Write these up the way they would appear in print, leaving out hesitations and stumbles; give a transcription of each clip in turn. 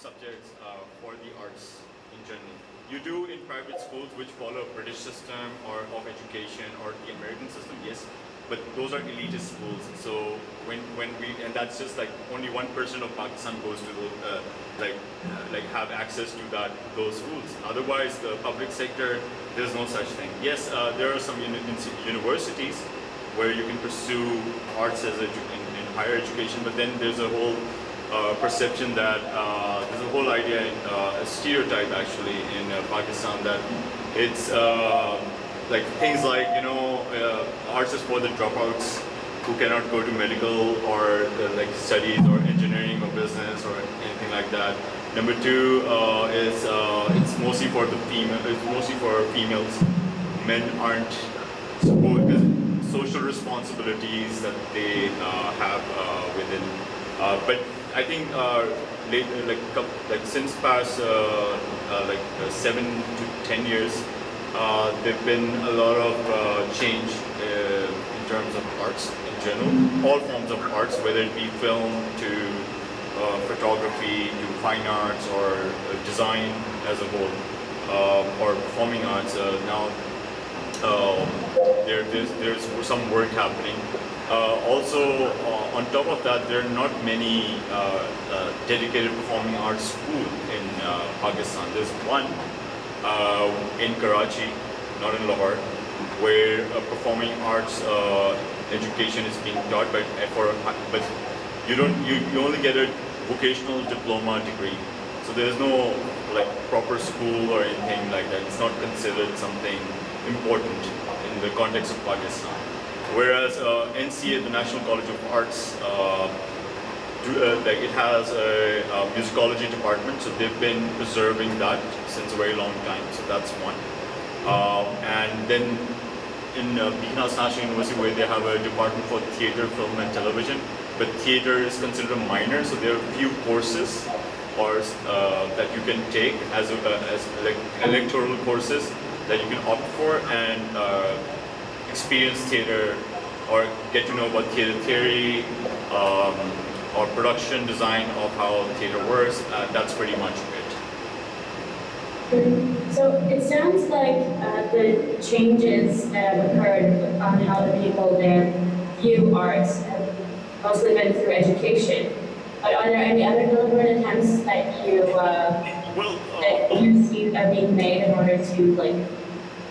subjects for the arts in general. You do in private schools which follow a British system or of education or the American system, yes, but those are elitist schools. So when we, and that's just like only 1% of Pakistan goes to the, like have access to those schools. Otherwise, the public sector, there's no such thing. Yes, there are some universities where you can pursue arts as in higher education, but then there's a whole perception that there's a whole idea, a stereotype actually in Pakistan that it's like things like, you know, arts is for the dropouts who cannot go to medical or like studies or engineering or business or anything like that. Number two is it's mostly for the female. It's mostly for females. Men aren't supposed because social responsibilities that they have within. But I think later, like since past 7 to 10 years, there've been a lot of change in terms of arts in general. All forms of arts, whether it be film to photography to fine arts or design as a whole, or performing arts. Now there's some work happening. Also, on top of that, there are not many dedicated performing arts schools in Pakistan. There's one in Karachi, not in Lahore, where performing arts education is being taught, but you only get a vocational diploma degree. So there's no like proper school or anything like that. It's not considered something important in the context of Pakistan. Whereas NCA, the National College of Arts, it has a musicology department, so they've been preserving that since a very long time. So that's one. And then in Beeknas National University, where they have a department for theatre, film, and television, but theatre is considered a minor, so there are a few courses or that you can take as like electoral courses that you can opt for and experience theatre or get to know about theatre theory or production design of how theatre works. That's pretty much it. So it sounds like the changes that have occurred on how the people there view arts have mostly been through education. But are there any other deliberate attempts that you see are being made in order to like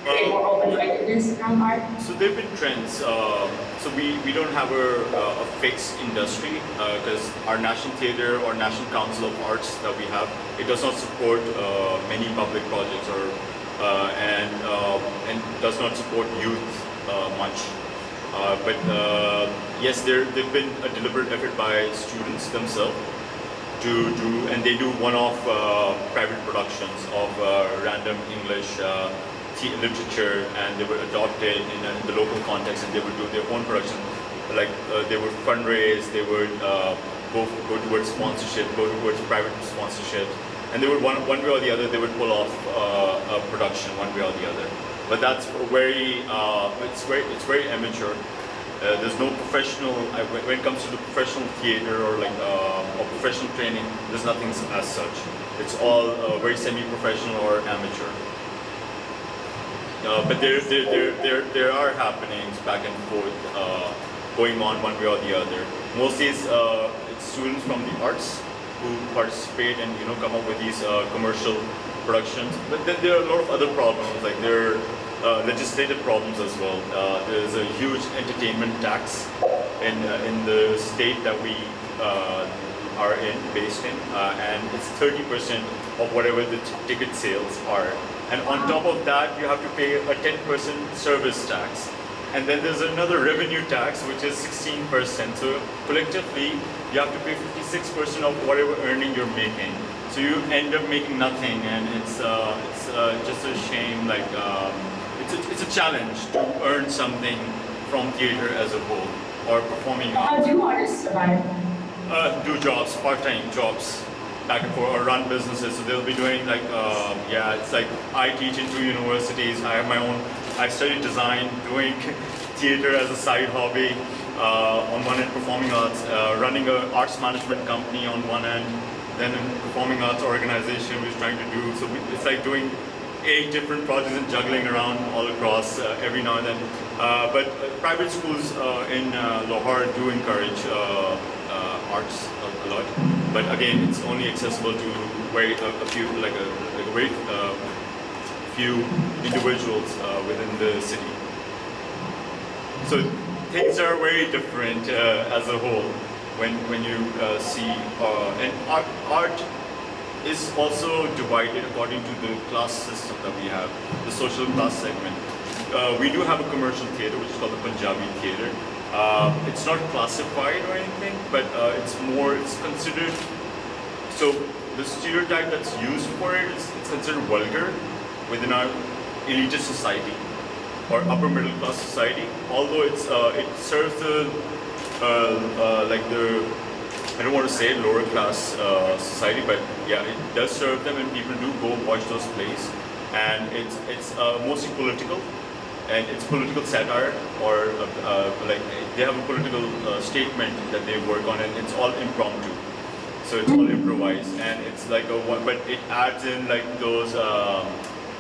create more open-mindedness around art? So there have been trends. So we don't have a fixed industry because our National Theatre or National Council of Arts that we have, it does not support many public projects and does not support youth much. But yes, there've been a deliberate effort by students themselves to do, and they do one-off private productions of random English literature, and they would adopt it in the local context, and they would do their own production. Like they would fundraise, they would go towards sponsorship, go towards private sponsorship, and they would one way or the other they would pull off a production one way or the other. But that's it's very amateur. There's no professional when it comes to the professional theater or like or professional training. There's nothing as such. It's all very semi-professional or amateur. But there are happenings back and forth going on one way or the other. Mostly it's students from the arts who participate and come up with these commercial productions. But then there are a lot of other problems, like there are legislative problems as well. There's a huge entertainment tax in the state that we are based in, and it's 30% of whatever the ticket sales are. And on top of that, you have to pay a 10% service tax. And then there's another revenue tax, which is 16%. So collectively, you have to pay 56% of whatever earning you're making. So you end up making nothing, and it's just a shame. Like it's a challenge to earn something from theater as a whole or performing. How do artists survive? Do jobs, part-time jobs, back and forth, or run businesses. So they'll be doing like, it's like I teach in 2 universities. I have my own. I studied design, doing theater as a side hobby. On one end, performing arts, running an arts management company on one end, then a performing arts organization which is trying to do, so it's like doing 8 different projects and juggling around all across every now and then. But private schools in Lahore do encourage arts a lot. But again, it's only accessible to very a few, like a very few individuals within the city. So things are very different as a whole when you see, and art is also divided according to the class system that we have, the social class segment. We do have a commercial theatre which is called the Punjabi theatre. It's not classified or anything, but it's considered, so the stereotype that's used for it is it's considered vulgar within our elitist society or upper middle class society, although it serves the like the, I don't want to say lower class society, but yeah, it does serve them, and people do go watch those plays, and it's mostly political, and it's political satire, or like they have a political statement that they work on, and it's all impromptu, so it's all improvised, and it's like but it adds in like those.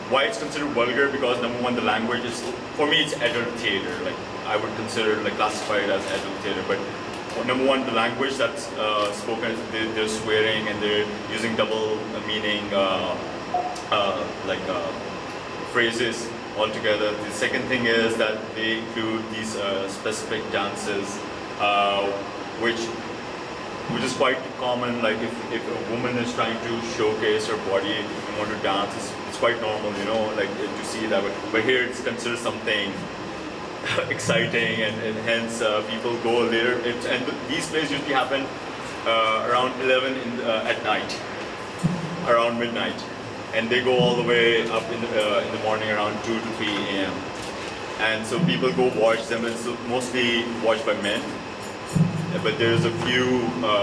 Why it's considered vulgar? Because number one, the language is, for me, it's adult theater. Like I would consider, like, classify it as adult theater. But number one, the language that's spoken, they're swearing and they're using double meaning, phrases altogether. The second thing is that they include these specific dances, which is quite common. Like if a woman is trying to showcase her body and want to dance, it's quite normal, you know, like to see that. But here it's considered something exciting, and hence people go later. And these plays usually happen around 11 at night, around midnight, and they go all the way up in the morning around 2 to 3 a.m. And so people go watch them. It's mostly watched by men. But there's a few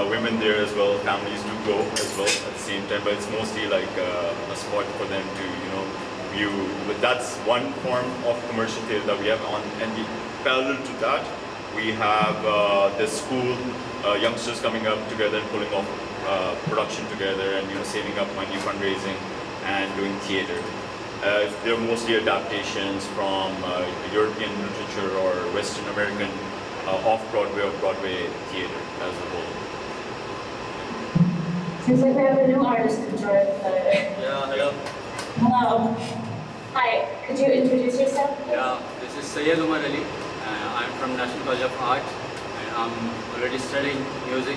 women there as well. Families do go as well at the same time, but it's mostly like a spot for them to, you know, view. But that's one form of commercial theatre that we have on. And parallel to that, we have the school youngsters coming up together and pulling off production together, and, you know, saving up money, fundraising, and doing theatre. They're mostly adaptations from European literature or Western American off-Broadway or Broadway theater as a whole. Seems like we have a new artist to join the... Yeah, hello. Hello. Hi, could you introduce yourself? Yeah, this is Syed Omer Ali. I'm from National College of Art, and I'm already studying music.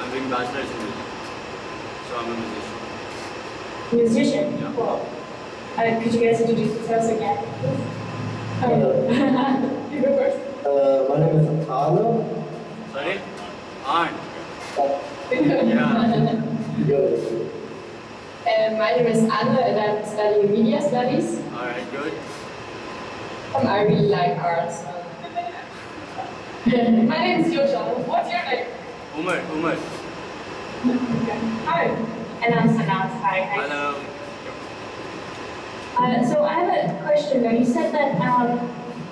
I'm doing bachelor's in music. So I'm a musician. Musician? Yeah. Cool. Could you guys introduce yourselves again, please? You go first. My name is Anna. Sorry? Aunt. Yeah. My name is Anna, and I'm studying media studies. Alright, good. I really like art. My name is Yosha. What's your name? Umar. Hi. And I'm Sanat. Hi. Hello. So I have a question though. You said that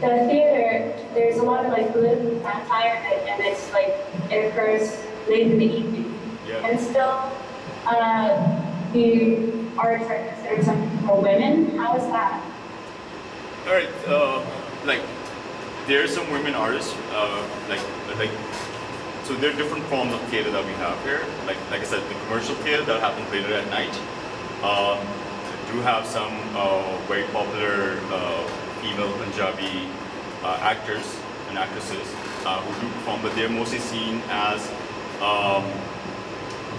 the theater, there's a lot of like political satire and it's like, it occurs late in the evening. Yeah. And still, the arts are considered something for women. How is that? All right, like there are some women artists, like so there are different forms of theater that we have here. Like I said, the commercial theater that happens later at night. Do have some very popular female Punjabi actors and actresses who do perform, but they're mostly seen as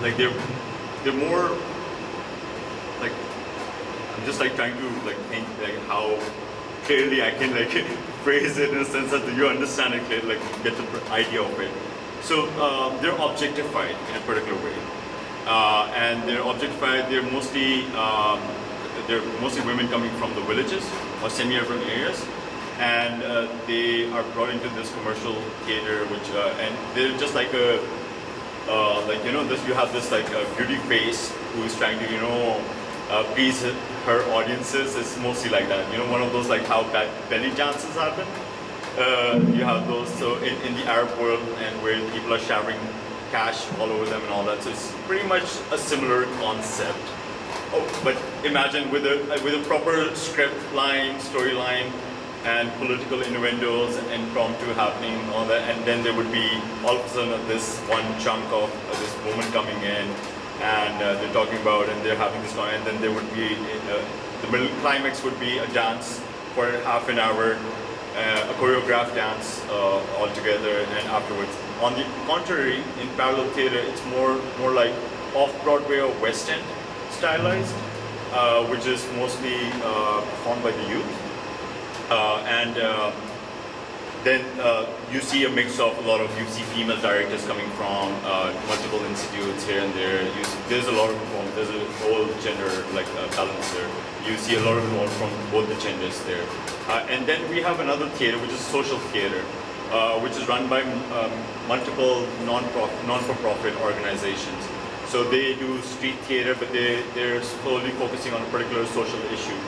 like they're more like, I'm just like trying to like think like how clearly I can like phrase it in a sense that you understand it clearly, like get the idea of it. So they're objectified in a particular way, and they're objectified. They're mostly women coming from the villages or semi-urban areas, and they are brought into this commercial theater, which and they're just like a like, you know, this, you have this like a beauty face who is trying to, you know, please her audiences. It's mostly like that, you know, one of those like how belly dances happen. You have those, so in the Arab world, and where people are cash all over them and all that. So it's pretty much a similar concept. Oh, but imagine with a proper script line, storyline, and political innuendos and impromptu happening and all that, and then there would be all of a sudden this one chunk of this woman coming in, and they're talking about, and they're having this con, and then there would be the middle climax would be a dance for half an hour, a choreographed dance altogether, and afterwards. On the contrary, in parallel theater, it's more like off-Broadway or West End stylized, which is mostly performed by the youth. Then you see a mix of you see female directors coming from multiple institutes here and there. There's a lot of performance. There's a whole gender balance there. You see a lot of involvement from both the genders there. And then we have another theater, which is social theater, which is run by multiple non-for-profit organizations. So they do street theater, but they're slowly focusing on a particular social issue.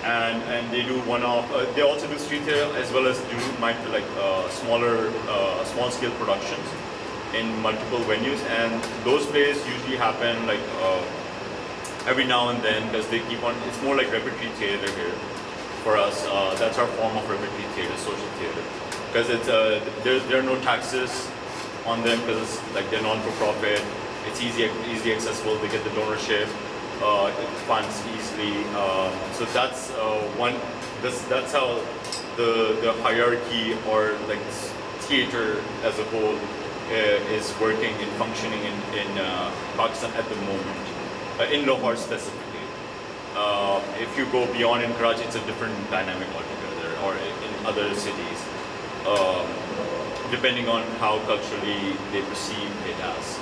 And they do one-off. They also do street theater as well as do small-scale productions in multiple venues. And those plays usually happen every now and then because they keep on. It's more like repertory theater here for us. That's our form of repertory theater, social theater, because it's there are no taxes on them because they're non-for-profit. It's easily accessible. They get the donorship. It funds easily, so that's one. That's how the hierarchy or theater as a whole is working and functioning in Pakistan at the moment, in Lahore specifically. If you go beyond in Karachi, it's a different dynamic altogether, or in other cities, depending on how culturally they perceive it as.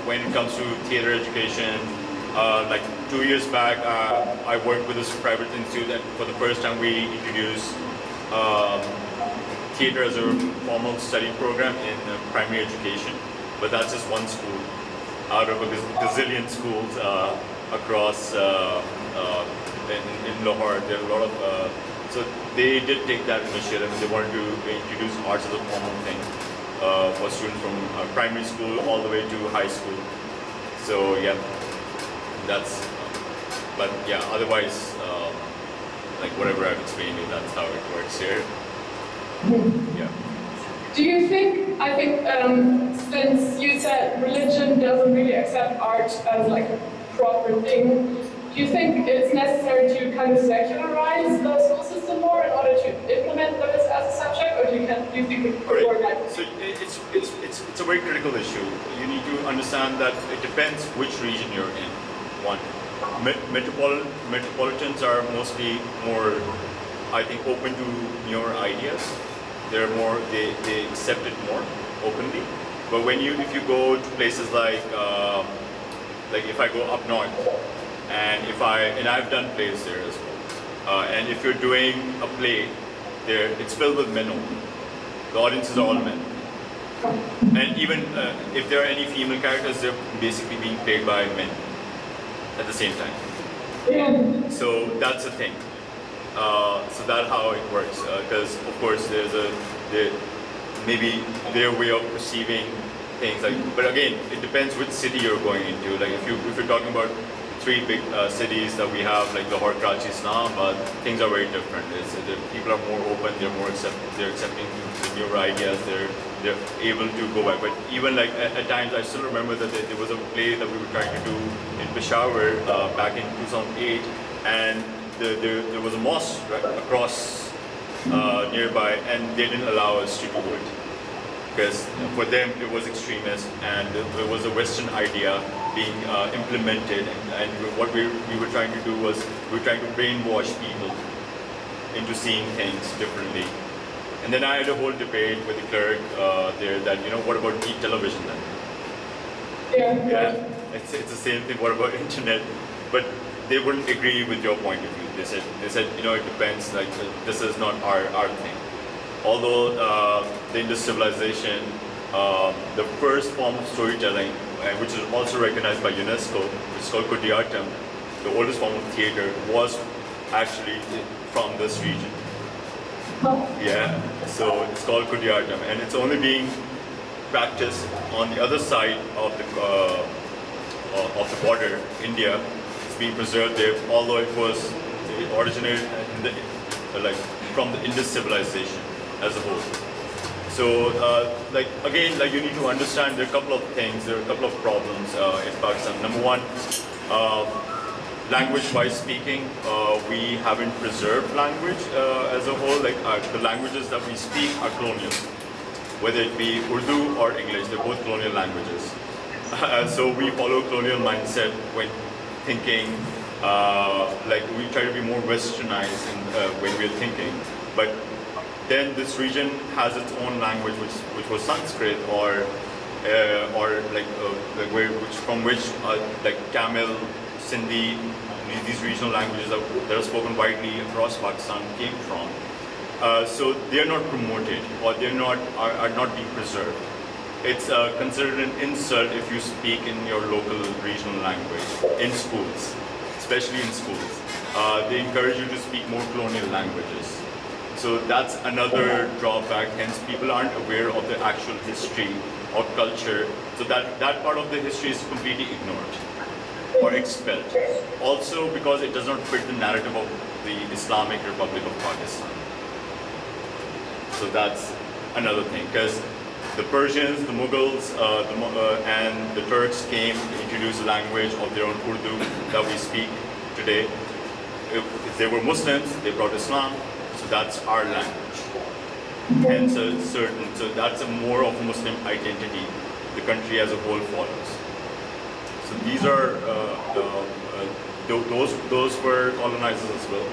When it comes to theater education, 2 years back, I worked with this private institute that for the first time we introduced theater as a formal study program in primary education. But that's just one school out of a gazillion schools across in Lahore. There are a lot of, so they did take that initiative and they wanted to introduce arts as a formal thing. For students from primary school all the way to high school. So yeah, that's, but yeah, otherwise, whatever I've explained you, that's how it works here. Yeah. Do you think, since you said religion doesn't really accept art as a proper thing, do you think it's necessary to kind of secularize the school system more in order to implement those as a subject, or do you think it could work like? So it's a very critical issue. You need to understand that it depends which region you're in. One, metropolitans are mostly more, I think, open to newer ideas. They're more, they accept it more openly. But if you go to places like if I go up north, and I've done plays there as well. And if you're doing a play there, it's filled with men only. The audiences are all men. And even if there are any female characters, they're basically being played by men at the same time. Yeah. So that's the thing. So that's how it works. Because of course maybe their way of perceiving things. But again, it depends which city you're going into. If you're talking about three big cities that we have, like Lahore, Karachi, Islamabad, things are very different. The people are more open, they're accepting the newer ideas, they're able to go back. But even at times, I still remember that there was a play that we were trying to do in Peshawar back in 2008, and there was a mosque right across nearby, and they didn't allow us to do it. Because for them it was extremist, and it was a Western idea being implemented, and what we were trying to do was we were trying to brainwash people into seeing things differently. And then I had a whole debate with the cleric there that, what about television then? Yeah. It's the same thing. What about internet? But they wouldn't agree with your point of view. They said it depends. This is not our thing. Although the Indus civilization, the first form of storytelling, which is also recognized by UNESCO, which is called Kudiyattam, the oldest form of theater, was actually from this region. Yeah, so it's called Kudiyattam, and it's only being practiced on the other side of the border, India. It's being preserved there, although it originated in like from the Indus civilization as a whole. So, again, you need to understand there are a couple of things, there are a couple of problems in Pakistan. Number one, language-wise speaking, we haven't preserved language as a whole. The languages that we speak are colonial, whether it be Urdu or English, they're both colonial languages. So we follow colonial mindset when thinking, we try to be more westernized when we're thinking. But then this region has its own language, which was Sanskrit, from which Tamil, Sindhi, these regional languages that are spoken widely across Pakistan came from. So they are not promoted, or are not being preserved. It's considered an insult if you speak in your local regional language in schools, especially in schools. They encourage you to speak more colonial languages. So that's another drawback. Hence, people aren't aware of the actual history or culture. So that part of the history is completely ignored or expelled. Also, because it does not fit the narrative of the Islamic Republic of Pakistan. So that's another thing, because the Persians, the Mughals, and the Turks came to introduce a language of their own Urdu that we speak today. If they were Muslims, they brought Islam, so that's our language. Hence, so that's a more of a Muslim identity the country as a whole follows. So these are those were colonizers as well,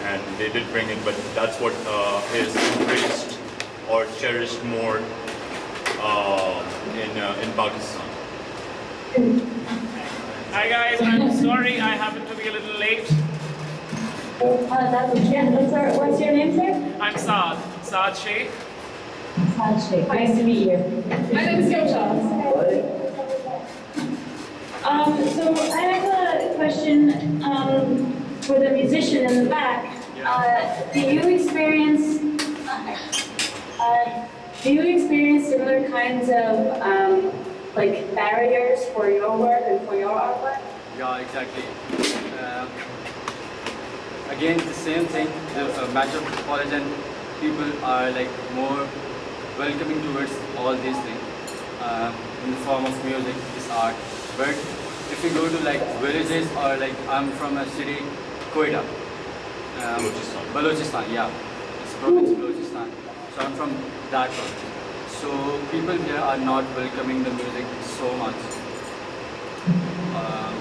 and they did bring it, but that's what is embraced or cherished more in Pakistan. Hi guys, I'm sorry I happen to be a little late. What's your name, sir? I'm Saad Sheikh. Saad Sheikh. Nice to meet you. My name is Yosha. So I have a question for the musician in the back. Do you experience similar kinds of barriers for your work and for your artwork? Yeah, exactly. Again, the same thing. The metropolitan people are more welcoming towards all these things in the form of music, this art. But if you go to villages or I'm from a city, Quetta, Balochistan, yeah, it's province Balochistan. So I'm from that province. So people here are not welcoming the music so much,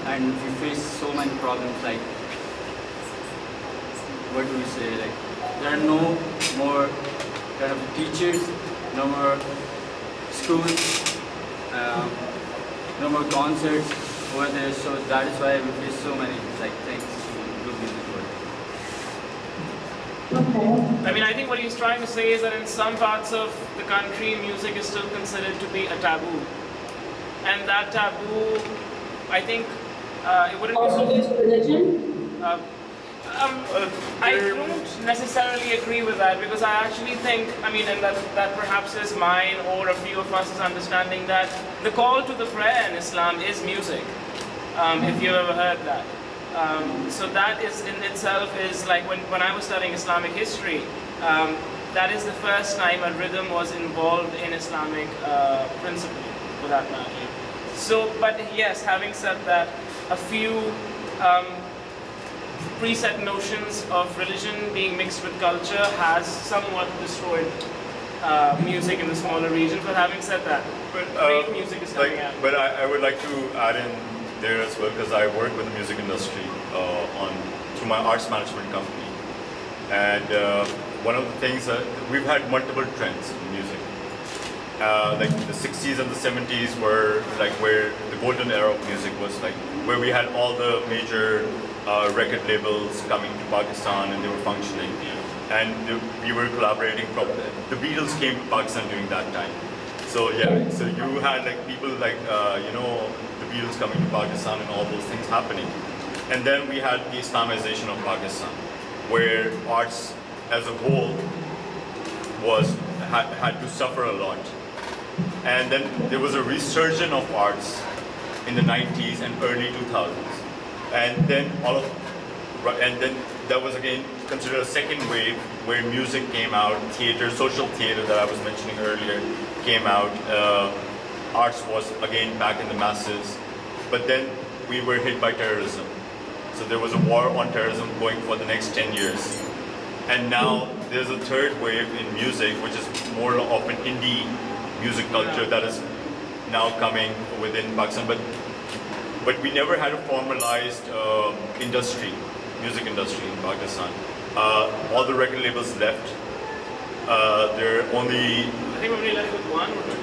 and we face so many problems. What do we say? There are no more kind of teachers, no more schools, no more concerts over there. So that is why we face so many things to do music work. Okay. I mean, I think what he's trying to say is that in some parts of the country, music is still considered to be a taboo. And that taboo, I think, it wouldn't Also be... due to religion? I don't necessarily agree with that, because I actually think, and that perhaps is mine or a few of us is understanding that the call to the prayer in Islam is music, if you've ever heard that. So that is in itself is when I was studying Islamic history, that is the first time a rhythm was involved in Islamic principle, for that matter. So, but yes, having said that, a few preset notions of religion being mixed with culture has somewhat destroyed music in the smaller regions. But having said that, great music is coming out. But I would like to add in there as well, because I work with the music industry through my arts management company, and one of the things we've had multiple trends in music. The 60s and the 70s were where the golden era of music was, where we had all the major record labels coming to Pakistan and they were functioning, and we were collaborating. The Beatles came to Pakistan during that time. So yeah, so you had people the Beatles coming to Pakistan and all those things happening. And then we had the Islamization of Pakistan, where arts as a whole had to suffer a lot. And then there was a resurgence of arts in the 90s and early 2000s. And then that was again considered a second wave where music came out, theater, social theater that I was mentioning earlier came out. Arts was again back in the masses. But then we were hit by terrorism. So there was a war on terrorism going for the next 10 years. And now there's a third wave in music, which is more of an indie music culture that is now coming within Pakistan. But we never had a formalized music industry in Pakistan. All the record labels left. There are only I think we're only left with one or two.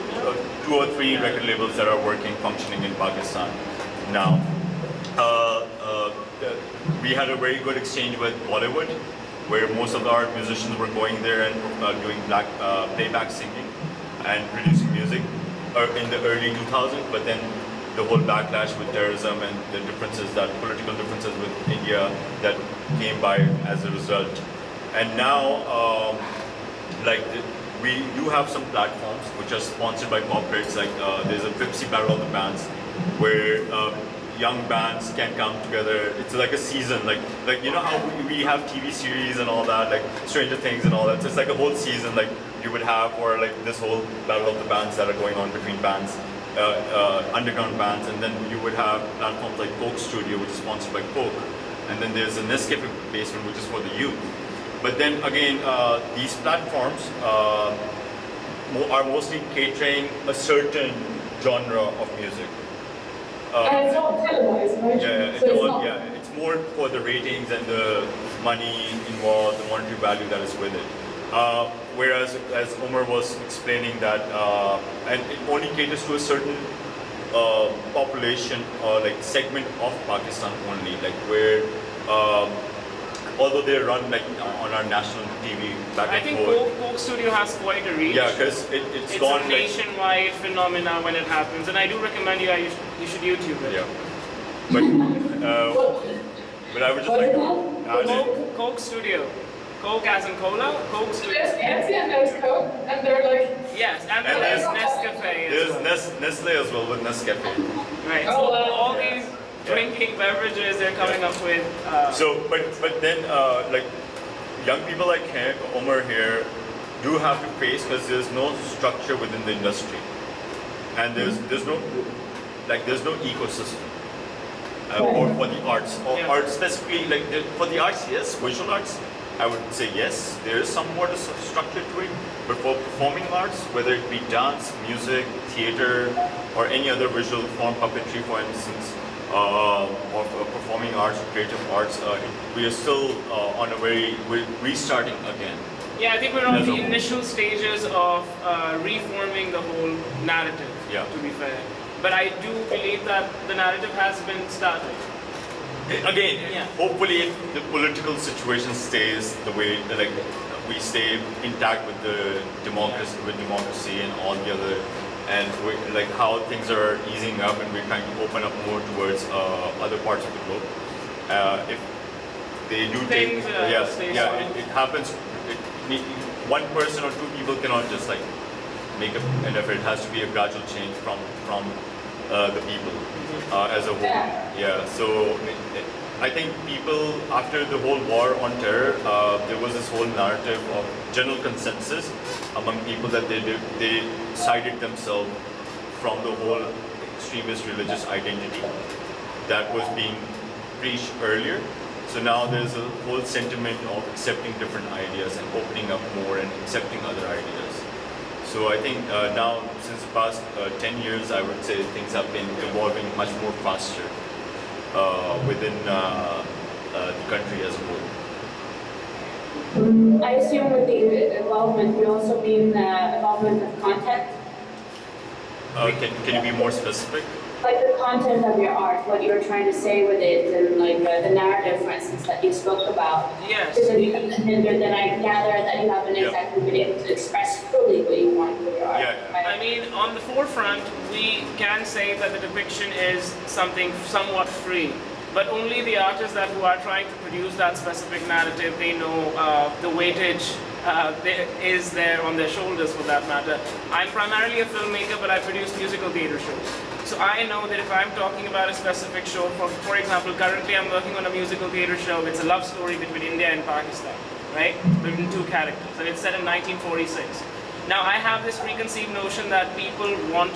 2 or 3 record labels that are working, functioning in Pakistan now. We had a very good exchange with Bollywood, where most of our musicians were going there and doing playback singing and producing music in the early 2000s. But then the whole backlash with terrorism and the political differences with India that came by as a result. And now, we do have some platforms which are sponsored by corporates. Like there's a Pepsi Battle of the Bands, where young bands can come together. It's like a season, like you know how we have TV series and all that, like Stranger Things and all that. So it's like a whole season, like you would have, or like this whole Battle of the Bands that are going on between bands, underground bands, and then you would have platforms like Coke Studio, which is sponsored by Coke, and then there's a Nescafe basement, which is for the youth. But then again, these platforms are mostly catering a certain genre of music. And it's all televised, right? It's more for the ratings and the money involved, the monetary value that is with it. Whereas, as Omer was explaining that, and it only caters to a certain population or like segment of Pakistan only, like where, although they run like on our national TV back I and think forth. Coke Studio has quite a reach. Yeah, because it's gone a like, nationwide phenomena when it happens, and I do recommend you should YouTube it. yeah. But I would just like to add it. Coke Studio. Coke as in cola, Coke Studio. There's Pepsi and there's Coke, and they're like, Yes, and And there's there's- Nescafe as There's well. Nestle as well with Nescafe. Right, Oh, so wow. all these drinking beverages they're coming up with. So, but then like young people like Omer here do have to face, because there's no structure within the industry, and there's no ecosystem or for the arts or Yeah. art specifically. Like for the arts, yes, visual arts, I would say yes, there is somewhat a structure to it. But for performing arts, whether it be dance, music, theater, or any other visual form, puppetry, for instance, or performing arts, creative arts, we are still we're restarting again. Yeah, I think we're on As a the whole. initial stages of reforming the whole narrative, Yeah. to be fair. But I do believe that the narrative has been started. Again, Yeah. hopefully if the political situation stays the way, like we stay intact with the democracy and all the other, and like how things are easing up and we're trying to open up more towards other parts of the globe. If they do Things, stay strong. it happens. One person or 2 people cannot just like make an effort. It has to be a gradual change from the people as a whole. Yeah. So I think people, after the whole war on terror, there was this whole narrative of general consensus among people that they sided themselves from the whole extremist religious identity that was being preached earlier. So now there's a whole sentiment of accepting different ideas and opening up more and accepting other ideas. So I think now, since the past 10 years, I would say things have been evolving much more faster within the country as a whole. I assume with the involvement, you also mean the involvement of content? Can you be more specific? Like the content of your art, what you're trying to say with it, and like the narrative, for instance, that you spoke about. Yes. Because if you can hinder, then I gather that you haven't Yeah. exactly been able to express fully what you want with your art. Yeah. right? I mean, on the forefront, we can say that the depiction is something somewhat free. but only the artists who are trying to produce that specific narrative, they know the weightage is there on their shoulders for that matter. I'm primarily a filmmaker, but I produce musical theatre shows. So I know that if I'm talking about a specific show, for example, currently I'm working on a musical theatre show. It's a love story between India and Pakistan, right? Between two characters, and it's set in 1946. Now I have this preconceived notion that people want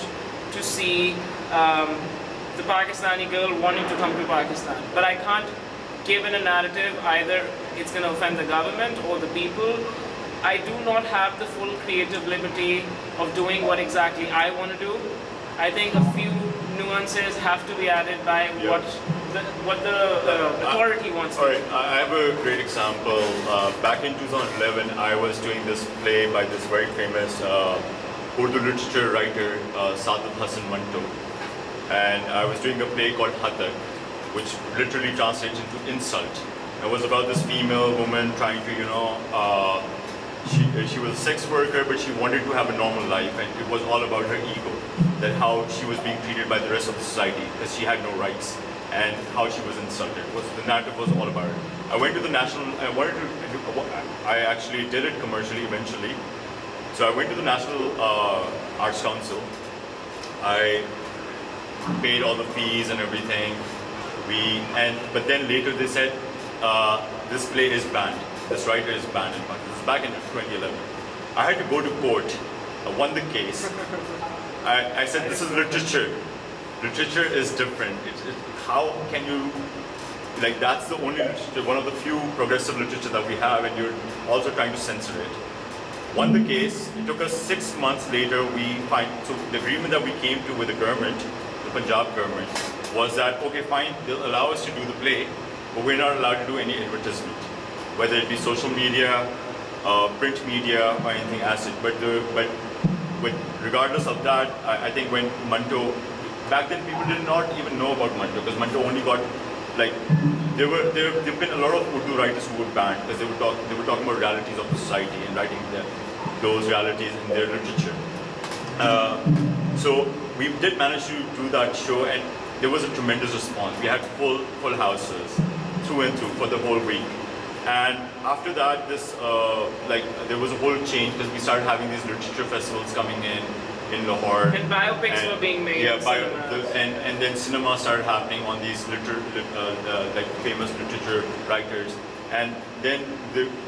to see the Pakistani girl wanting to come to Pakistan, but I can't give it a narrative. Either it's going to offend the government or the people. I do not have the full creative liberty of doing what exactly I want to do. I think a few nuances have to be added by what the authority wants. All right, I have a great example. Back in 2011, I was doing this play by this very famous Urdu literature writer, Saad Manto, and I was doing a play called Hatak, which literally translates into insult. It was about this female woman trying to, she was a sex worker, but she wanted to have a normal life, and it was all about her ego, that how she was being treated by the rest of the society because she had no rights, and how she was insulted. The narrative was all about it. I went to the national. I actually did it commercially eventually. So I went to the National Arts Council. I paid all the fees and everything. But then later they said this play is banned. This writer is banned in Pakistan. This is back in 2011. I had to go to court. I won the case. I said this is literature. Literature is different. How can you, like, that's the only literature, one of the few progressive literature that we have, and you're also trying to censor it. Won the case. It took us 6 months later. So the agreement that we came to with the government, the Punjab government, was that okay, fine, they'll allow us to do the play, but we're not allowed to do any advertisement, whether it be social media, print media, or anything as such. But regardless of that, I think when Manto, back then people did not even know about Manto, because Manto only got, like, there've been a lot of Urdu writers who were banned because they were talking about realities of society and writing those realities in their literature. So we did manage to do that show, and there was a tremendous response. We had full houses through and through for the whole week. And after that, there was a whole change because we started having these literature festivals coming in Lahore. And biopics were being made. Yeah, and then cinema started happening on these famous literature writers. And then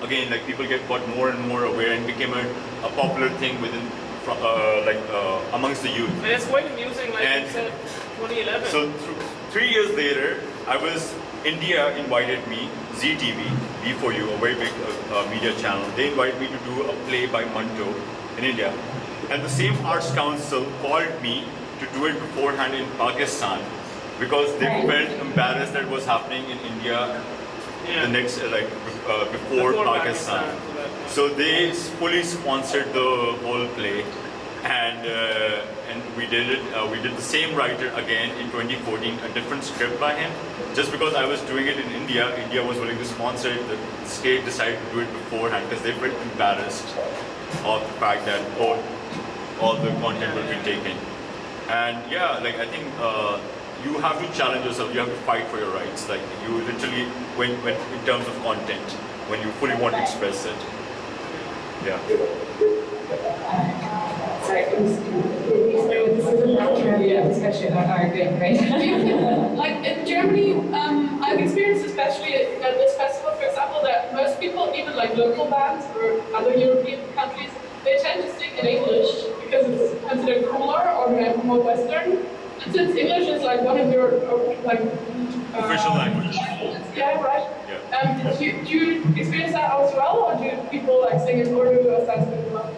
again, like, people got more and more aware and became a popular thing amongst the youth. And it's quite amusing, like you said, 2011. So 3 years later, India invited me, ZTV, B4U, a very big media channel. They invited me to do a play by Manto in India. And the same Arts Council called me to do it beforehand in Pakistan because they felt embarrassed that it was happening in India the next, before Pakistan. So they fully sponsored the whole play, and we did it. We did the same writer again in 2014, a different script by him. Just because I was doing it in India, India was willing to sponsor it. The state decided to do it beforehand because they felt embarrassed of the fact that all the content will be taken. And yeah, like, I think you have to challenge yourself. You have to fight for your rights. Like, you literally, when in terms of content, when you fully want to express it. Yeah. Sorry, this is a natural discussion on our group, right? Like in Germany, I've experienced, especially at this festival, for example, that most people, even like local bands or other European countries, they tend to sing in English because it's considered cooler or more Western. And since English is like one of your Official languages. Yeah, right. Yeah. Do you experience that as well, or do people like sing in Urdu or Sanskrit as well?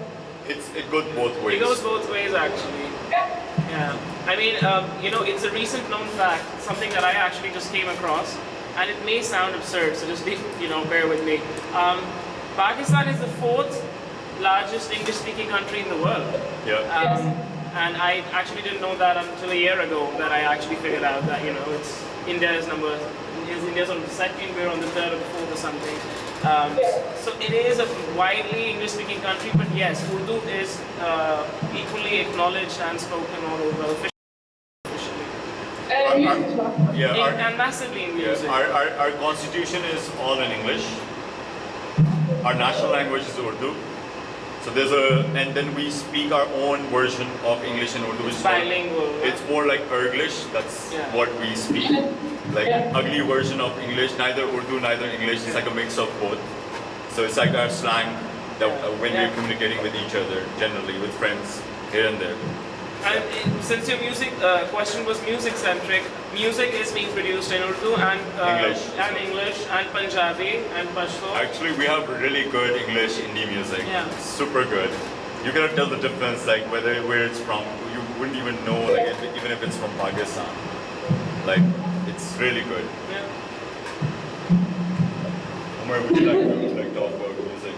It goes both ways. It goes both ways, actually. Yeah. I mean, it's a recent known fact, something that I actually just came across, and it may sound absurd, so just bear with me. Pakistan is the 4th largest English-speaking country in the world. Yeah. And I actually didn't know that until a year ago, that I actually figured out that, it's India's on the 2nd, we're on the 3rd or the 4th or something. So it is a widely English-speaking country, but yes, Urdu is equally acknowledged and spoken all over officially. And music as well. Yeah, And massively in yeah, music. our constitution is all in English. Our national language is Urdu. So and then we speak our own version of English and Urdu, which is Bilingual. it's more like Urglish. That's Yeah. what we speak. Like Yeah. ugly version of English, neither Urdu, neither English. It's like a mix of both. So it's like our slang that when we're communicating with each other, generally with friends here and there. And since your music question was music centric, music is being produced in Urdu and English and Punjabi and Pashto. Actually, we have really good English indie music. Yeah. Super good. You cannot tell the difference, like where it's from. You wouldn't even know, like even if it's from Pakistan. Like it's really good. Yeah. Omar, would you like to talk about music?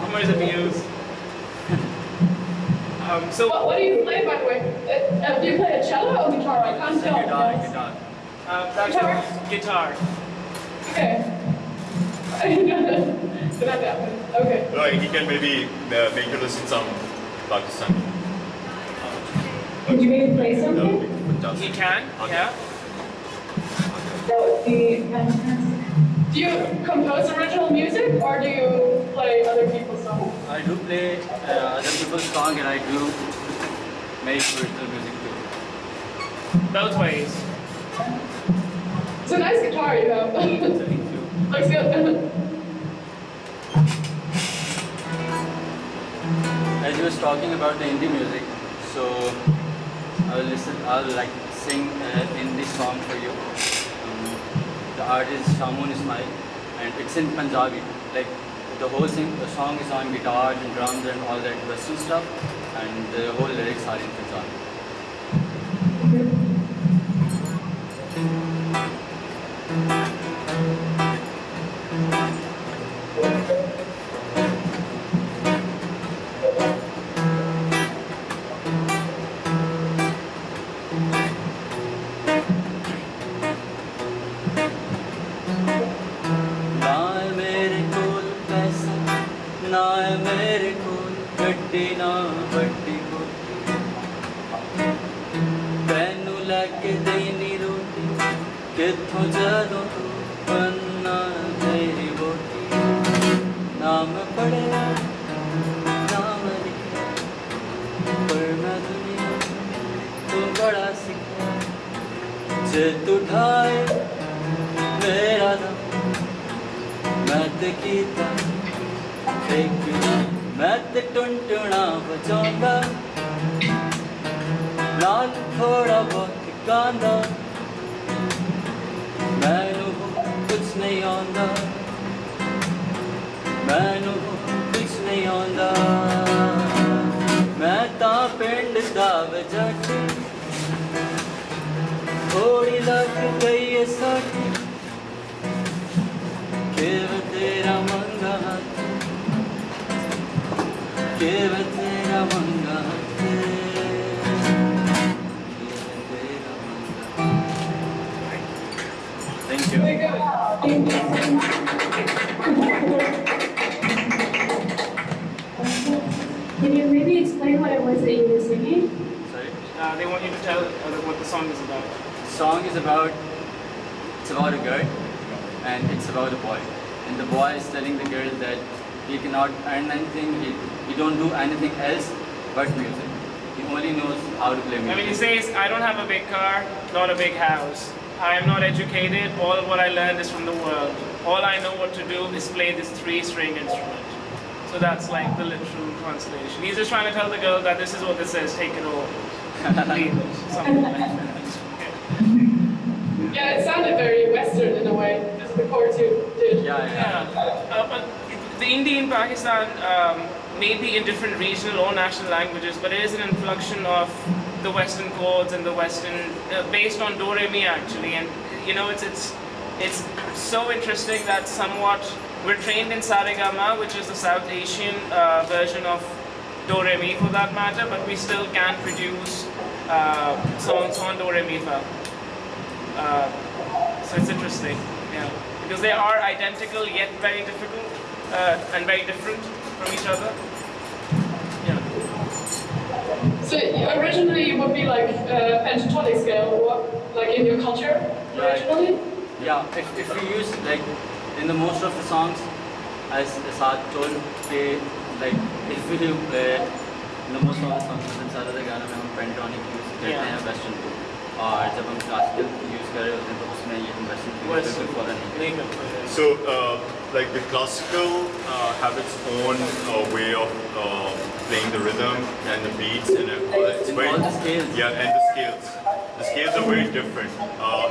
Omar is amused. So What do you play, by the way? Do you play a cello or guitar? I can't tell. Guitar. that's guitar. Okay. So that's happening. Okay. Right, he can maybe make you listen some Pakistani. Could you maybe play That would something? be fantastic. He can, Okay. yeah. That would be fantastic. Do you compose original music or do you play other people's songs? I do play other people's song and I do make original music too. Both ways. It's a nice guitar you have. So thank you. Looks good. As you was talking about the indie music, so I'll like sing an indie song for you. The artist Shamoon Ismail, and it's in Punjabi. Like the song is on guitars and drums and all that Western stuff, and the whole lyrics are in Punjabi. ना मेरे कोल पैसा, ना मेरे कोल गड्डी, ना बड्डी कोठी, तैनू लैके देनी रोटी, कित्थों जदों तू बनना मेरी बोटी। नाम पढ़िया, नाम लिखिया, पर मैं दुनिया तू बड़ा सिखिया, जे तू ढाए मेरा दम, मैं ते कीता ठेकना, मैं ते टुनटुना बजांदा, नाल थोड़ा बहुत गांदा, मैनू कुछ नहीं आंदा, मैनू कुछ नहीं आंदा, मैं तां पिंड दा जट, थोड़ी लग गई है साडी, केव तेरा मंगा हाथ, केव तेरा मंगा हाथ, केव तेरा मंगा हाथ। Thank you. Very good. Can you maybe explain what it was that you were singing? Sorry. They want you to tell what the song is about. The song is about a girl and it's about a boy. And the boy is telling the girl that he cannot earn anything, he don't do anything else but music. He only knows how to play I mean, he music. says, I don't have a big car, not a big house. I am not educated. All what I learned is from the world. All I know what to do is play this 3-string instrument. So that's like the literal translation. He's just trying to tell the girl that this is what this says, take it or leave it. Something like that. Yeah, it sounded very Western in a way, just the chords you did. Yeah. But the indie in Pakistan may be in different regional or national languages, but it is an inflection of the Western chords and the Western, based on Do Re Mi actually. And you know, it's so interesting that somewhat we're trained in Saregama, which is the South Asian version of Do Re Mi for that matter, but we still can produce songs on Do Re Mi Fa. So it's interesting, yeah, because they are identical yet very difficult and very different from each other. Yeah. So So originally it would be like pentatonic scale, like in your culture originally? Yeah, if we use like in the most of the songs, as Saad told, like if we do in the most of the songs, then सारे the गाना में हम pentatonic use करते हैं western को, और जब हम classical use कर रहे होते हैं तो उसमें ये हम western को बिल्कुल follow नहीं करते. So, like the classical have its own way of playing the rhythm and the beats and it's In very, all the scales. Yeah, and the scales. The scales are very different,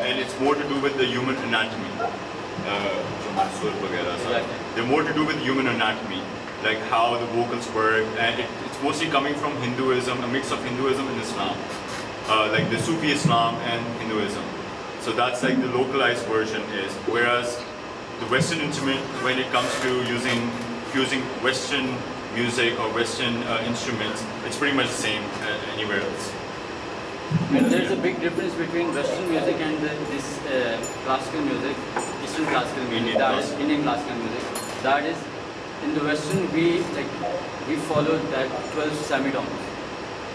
and it's more to do with the human anatomy. Exactly. They're more to do with human anatomy, like how the vocals work, and it's mostly coming from Hinduism, a mix of Hinduism and Islam, like the Sufi Islam and Hinduism. So that's like the localized version is. Whereas the Western instrument, when it comes to fusing Western music or Western instruments, it's pretty much the same anywhere else. And there's a big difference between Western music and this classical music, Eastern classical music, Indian classical music. That is, in the Western we follow that 12 semitones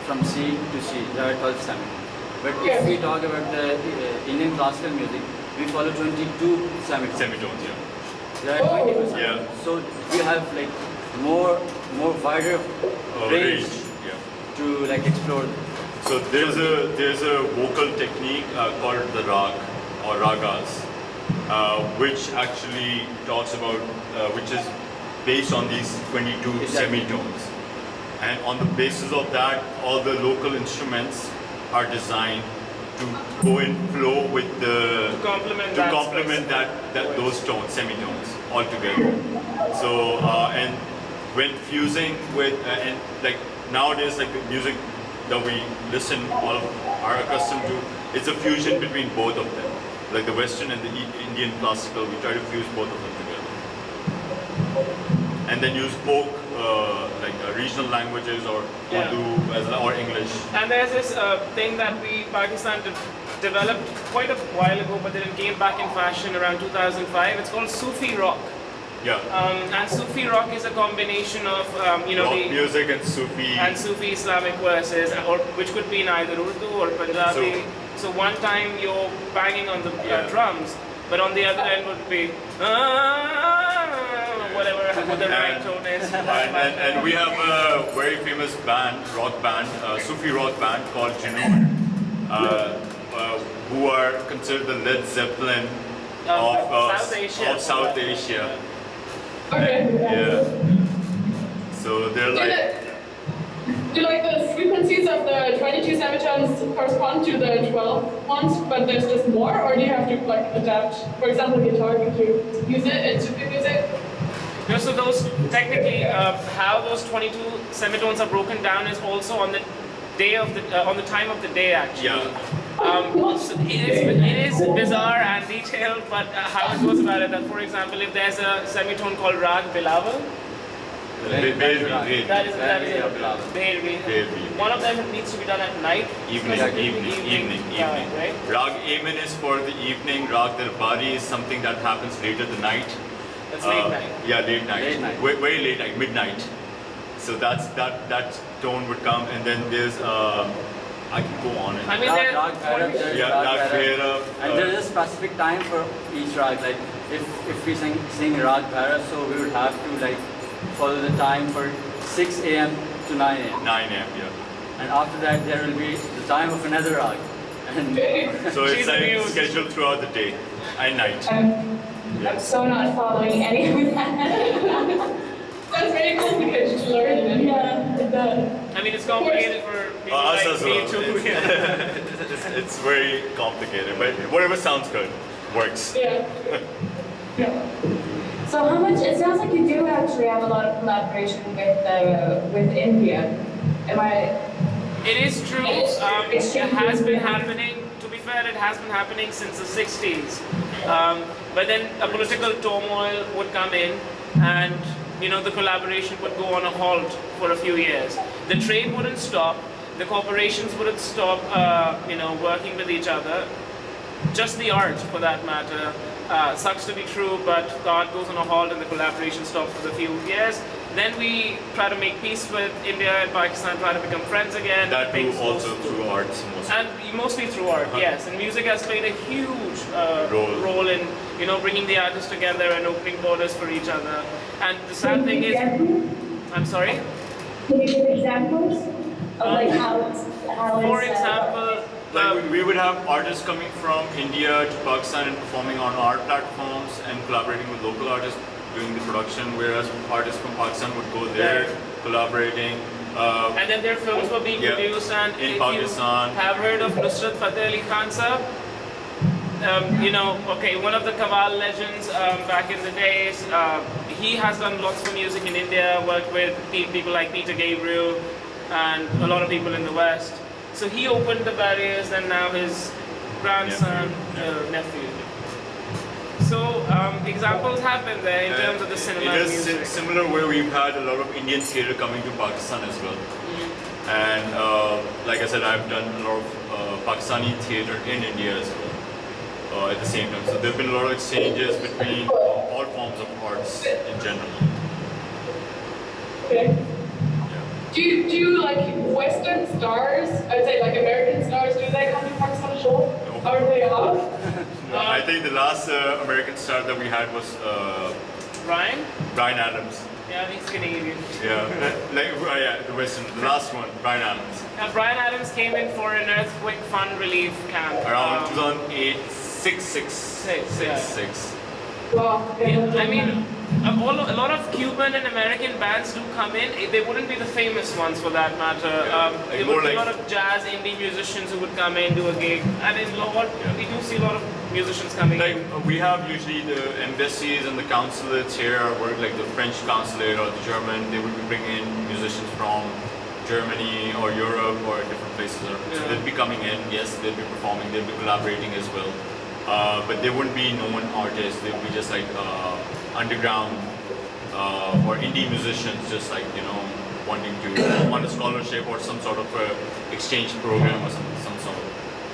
from C to C. There are 12 semitones. But if we talk about the Indian classical music, we follow 22 semitones. Semitones, yeah. There are 20%. Yeah. So we have like more wider range Yeah. to like explore. So there's a vocal technique called the rag or ragas, which actually talks about which is based on these 22 Exactly. semitones, and on the basis of that, all the local instruments are designed to go in flow with the To complement those tones, semitones altogether. So and when fusing with and like nowadays, like the music that we listen, all of are accustomed to, it's a fusion between both of them. Like the Western and the Indian classical, we try to fuse both of them together. And then use folk, like regional languages or Urdu or English. And there's this thing that Pakistan developed quite a while ago, but then it came back in fashion around 2005. It's called Sufi rock. Yeah. And Sufi rock is a combination of, Rock music and Sufi. Islamic verses, or which could be in either Urdu or Punjabi. So one time you're banging on the drums, but on the other end would be whatever the right tone is. And we have a very famous rock band, Sufi rock band called Junoon, who are considered the Led Zeppelin of South Asia. Okay. Yeah. So they're like. Do like the frequencies of the 22 semitones correspond to the 12 ones, but there's just more, or do you have to like adapt? For example, guitar, could you use it in Sufi music? No, so those technically how those 22 semitones are broken down is also on the day of the on the time of the day actually. Yeah. So it is bizarre and detailed, but how it goes about it that, for example, if there's a semitone called Rag Bilawal, that is one of them needs to be done at night. Evening. Right? Rag Amen is for the evening. Rag Darbari is something that happens later the night. That's late night. Yeah, late night. Late night. Very late night, midnight. So that tone would come, and then there's I can go on. I mean, Rag Bhairav. And there is a specific time for each rag. Like if we sing Rag Bhairav, so we would have to like follow the time for 6 a.m. to 9 a.m. 9 a.m. Yeah. And after that, there will be the time of another rag. And So it's She's like amused. scheduled throughout the day and night. I'm so not following any of that. That's very complicated to learn. Yeah, it does. I mean, it's complicated for people Us like as me well. too. It's very complicated, but whatever sounds good works. Yeah. Yeah. So how much? It sounds like you do actually have a lot of collaboration with India. Am I? It is true. It has been happening. To be fair, it has been happening since the 60s. But then a political turmoil would come in, and the collaboration would go on a halt for a few years. The trade wouldn't stop. The corporations wouldn't stop, working with each other. Just the art, for that matter, sucks to be true, but the art goes on a halt and the collaboration stops for a few years. Then we try to make peace with India and Pakistan, try to become friends again. That too, things also goes through arts mostly. and mostly through art, yes. And music has played a huge Role. in bringing the artists together and opening borders for each other. And the sad thing is, I'm sorry. Can you give examples of like how For it's, example, Like we would have artists coming from India to Pakistan and performing on our platforms and collaborating with local artists doing the production, whereas artists from Pakistan would go there collaborating. and then their films were being Yeah. produced, and In if Pakistan. you have heard of Nusrat Fateh Ali Khan sir, one of the Qawwal legends back in the days, he has done lots of music in India, worked with people like Peter Gabriel and a lot of people in the West. So he opened the barriers, and now his grandson, nephew. So examples have been there in terms of the cinema It and is music. similar where we've had a lot of Indian theatre coming to Pakistan as well. And like I said, I've done a lot of Pakistani theatre in India as well at the same time. So there have been a lot of exchanges between all forms of arts in general. Okay. Yeah. Do you like Western stars? I'd say like American stars. Do they come to Pakistan at all? No. Or they are? I think the last American star that we had was Ryan? Bryan Adams. Yeah, he's Canadian. Yeah, the Western, the last one, Bryan Adams. Now, Brian Adams came in for an earthquake fund relief camp. Around 2008, six. Wow. Yeah, I mean, a lot of Cuban and American bands do come in. They wouldn't be the famous ones for that matter. There would be a lot of jazz, indie musicians who would come in, do a gig. And in Lahore, we do see a lot of musicians coming Like in. we have usually the embassies and the consulates here are work like the French consulate or the German. They would be bringing in musicians from Germany or Europe or different places. So they'd be coming in. Yes, they'd be performing. They'd be collaborating as well. But they wouldn't be known artists. They'd be just like underground or indie musicians, just like wanting to on a scholarship or some sort of exchange program or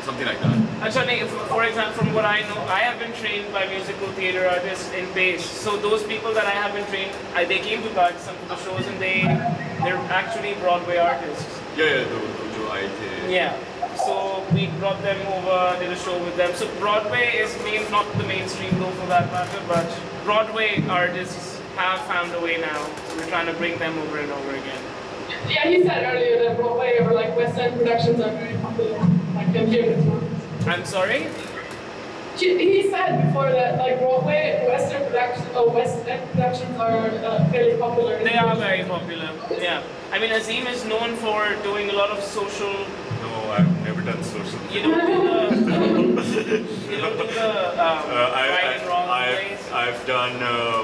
something like that. Actually, for example, from what I know, I have been trained by musical theatre artists in base. So those people that I have been trained, they came to Pakistan for the shows, and they're actually Broadway artists. Yeah, do I think. Yeah. So we brought them over, did a show with them. So Broadway is not the mainstream though for that matter, but Broadway artists have found a way now. So we're trying to bring them over and over again. Yeah, he said earlier that Broadway or like West End productions are very popular, like in here as well. I'm sorry? He said before that like Broadway, West End productions are fairly popular. They are very popular. Yeah. I mean, Azeem is known for doing a lot of social. No, I've never done social. You don't do the right and wrong plays. I've done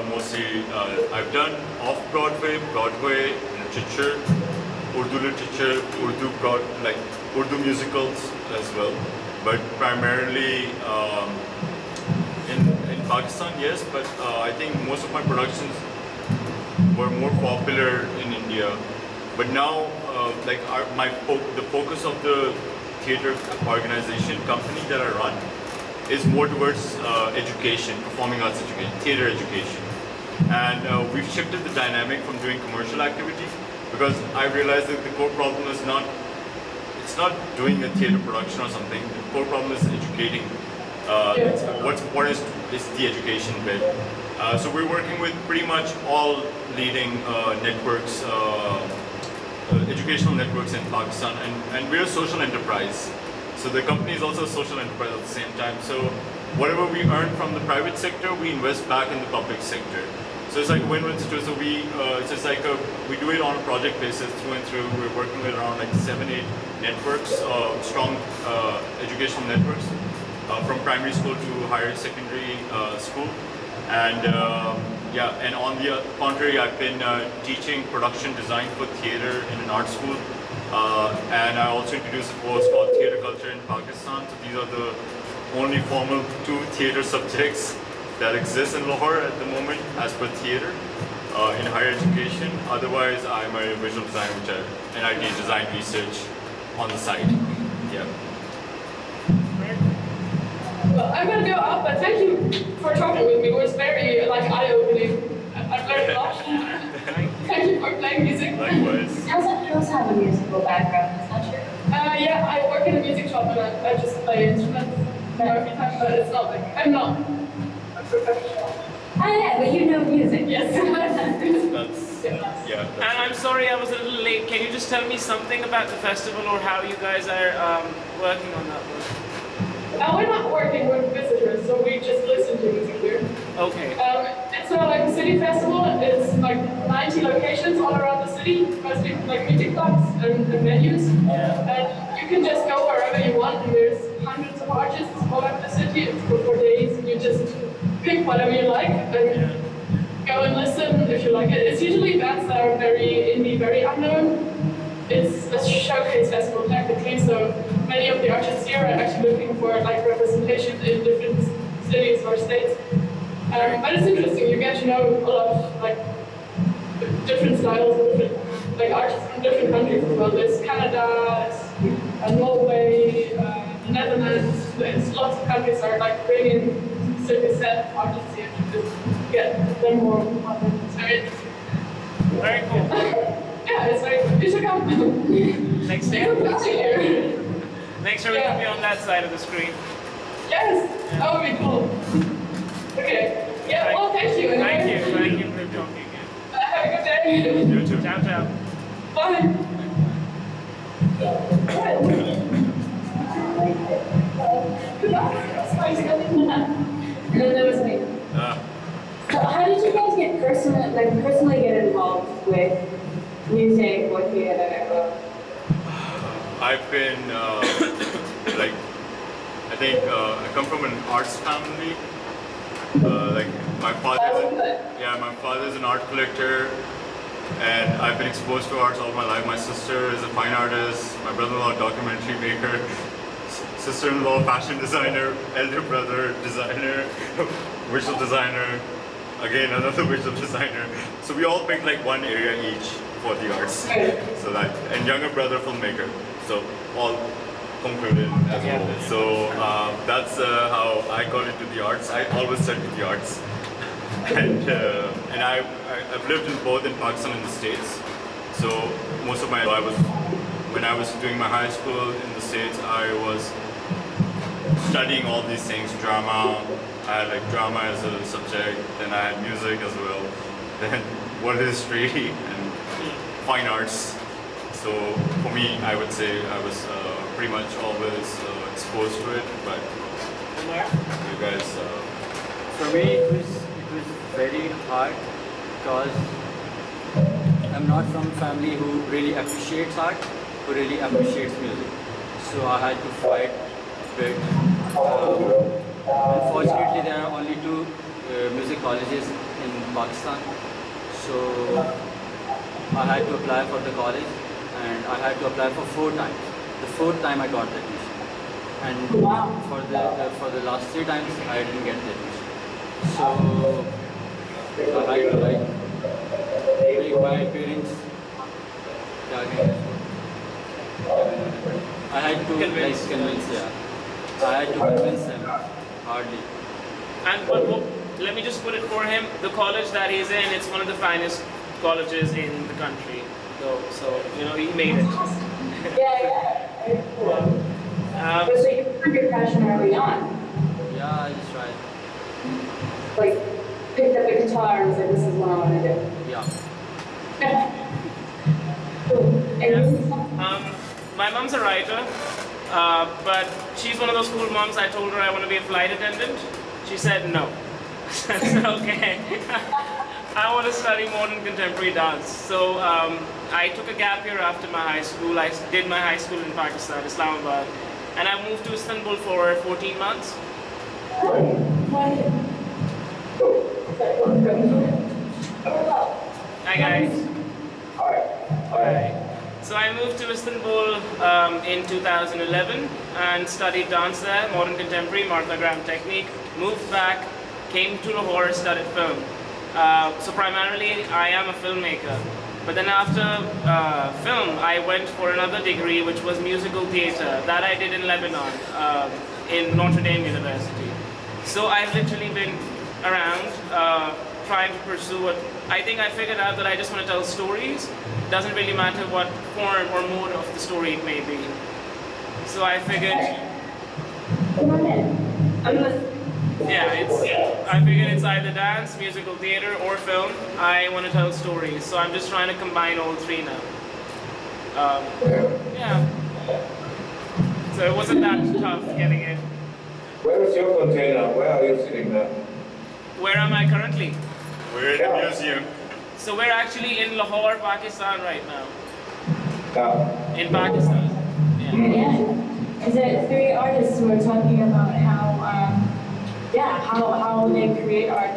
mostly. I've done off-Broadway, Broadway literature, Urdu Urdu musicals as well. But primarily in Pakistan, yes. But I think most of my productions were more popular in India. But now, the focus of the theatre organization company that I run is more towards education, performing arts education, theatre education. And we've shifted the dynamic from doing commercial activity because I realized that the core problem is it's not doing a theatre production or something. The core problem is educating. What's important is the education bit. So we're working with pretty much all leading networks, educational networks in Pakistan, and we're a social enterprise. So the company is also a social enterprise at the same time. So whatever we earn from the private sector, we invest back in the public sector. So it's like a win-win situation. So it's just like we do it on a project basis through and through. We're working with around like 7-8 networks, strong educational networks, from primary school to higher secondary school. And and on the contrary, I've been teaching production design for theatre in an art school. And I also introduced a course called Theatre Culture in Pakistan. So these are the only formal 2 theatre subjects that exist in Lahore at the moment as per theatre in higher education. Otherwise, I'm a visual designer, and I teach design research on the side. Yeah. Well, I'm gonna go up, but thank you for talking with me. It was very eye-opening. I've learned a lot. Thank thank you for playing music. Likewise. You also have a musical background, is that true? Yeah, I work in a music shop and I just play instruments every time, but it's not like, I'm not a professional. Ah, yeah, but you know music. Yes. That's, yeah. And I'm sorry I was a little late. Can you just tell me something about the festival or how you guys are working on that one? We're not working with visitors, so we just listen to music here. Okay. It's like a city festival. It's like 90 locations all around the city, mostly like music clubs and venues. Yeah. And you can just go wherever you want, and there's hundreds of artists all over the city. It's for days, and you just pick whatever you like and go and listen if you like it. It's usually bands that are very indie, very unknown. It's a showcase festival technically, so many of the artists here are actually looking for like representation in different cities or states. But it's interesting. You get to know a lot of like different styles, different like artists from different countries as well. There's Canada, Norway, the Netherlands. There's lots of countries that are like bringing specific set of artists here to just get them more modern. It's very interesting. Very cool. Yeah, it's very good. You should come. Next They day. have to see you. Make sure we can be on that side of the screen. Yes, that would be cool. Okay. Yeah, well, thank you. Thank you. Thank you for talking. Have a good day. You too. Ciao, ciao. Bye. And then there was me. Uh, So how did you guys get personally get involved with music or theater? I've been like, I think I come from an arts family. Like my father's an art collector, and I've been exposed to arts all my life. My sister is a fine artist. My brother-in-law, documentary maker. Sister-in-law, fashion designer. Elder brother, designer. Visual designer. Again, another visual designer. So we all picked like one area each for the arts. So that, and younger brother, filmmaker. So all concluded as well. So that's how I got into the arts. I always studied the arts, and I've lived in both in Pakistan and the States. So most of my life when I was doing my high school in the States, I was studying all these things, drama. I had like drama as a subject, then I had music as well, then world history and fine arts. So for me, I would say I was pretty much always exposed to it, but you guys... For me, it was very hard because I'm not from a family who really appreciates art, who really appreciates music. So I had to fight with. Unfortunately, there are only two music colleges in Pakistan. So I had to apply for the college, and I had to apply for 4 times. The 4th time I got the admission, and for the last 3 times I didn't get the admission. So I had to like make my parents. I had to convince them hardly. And let me just put it for him. The college that he's in, it's one of the finest colleges in the country. So you know, he made it. Yeah. So you found your passion early on. Yeah, I just tried. Like, picked up a guitar and was like, this is what I want to do. Yeah. Cool. And you? My mom's a writer, but she's one of those cool moms. I told her I want to be a flight attendant. She said no. I said, okay. I want to study modern contemporary dance. So I took a gap year after my high school. I did my high school in Pakistan, Islamabad, and I moved to Istanbul for 14 months. Hi guys. Alright. So I moved to Istanbul in 2011 and studied dance there, modern contemporary, Martha Graham technique. Moved back, came to Lahore, studied film. So primarily I am a filmmaker. But then after film, I went for another degree, which was musical theater. That I did in Lebanon, in Notre Dame University. So I've literally been around trying to pursue what I think I figured out that I just want to tell stories. Doesn't really matter what form or mode of the story it may be. So I figured, Come on in. I'm listening. I figured it's either dance, musical theater, or film. I want to tell stories, so I'm just trying to combine all three now. Yeah. So it wasn't that tough getting it. Where is your container? Where are you sitting now? Where am I currently? We're in a museum. So we're actually in Lahore, Pakistan right now. Yeah. In Pakistan. Yeah. Yeah. Is it three artists who are talking about how they create art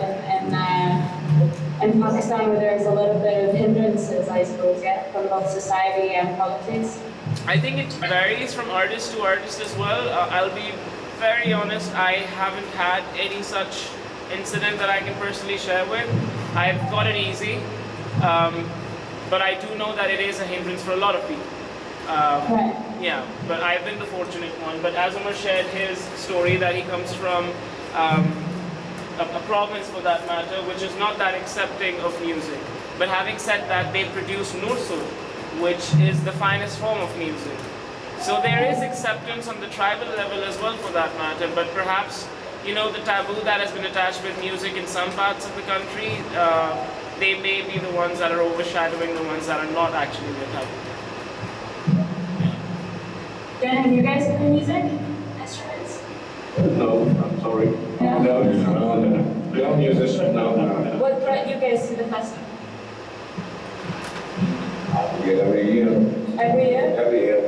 in Pakistan, where there's a little bit of hindrances, I suppose, from both society and politics? I think it varies from artist to artist as well. I'll be very honest, I haven't had any such incident that I can personally share with. I've got it easy, but I do know that it is a hindrance for a lot of people. Right. Yeah, but I've been the fortunate one. But as Umar shared his story that he comes from a province for that matter, which is not that accepting of music. But having said that, they produce nursul, which is the finest form of music. So there is acceptance on the tribal level as well for that matter, but perhaps, you know, the taboo that has been attached with music in some parts of the country, they may be the ones that are overshadowing the ones that are not actually the taboo. Dan, have you guys played music? Instruments? No, I'm sorry. No musician, no. What brought you guys to the festival? Yeah, every year. Every year? Every year.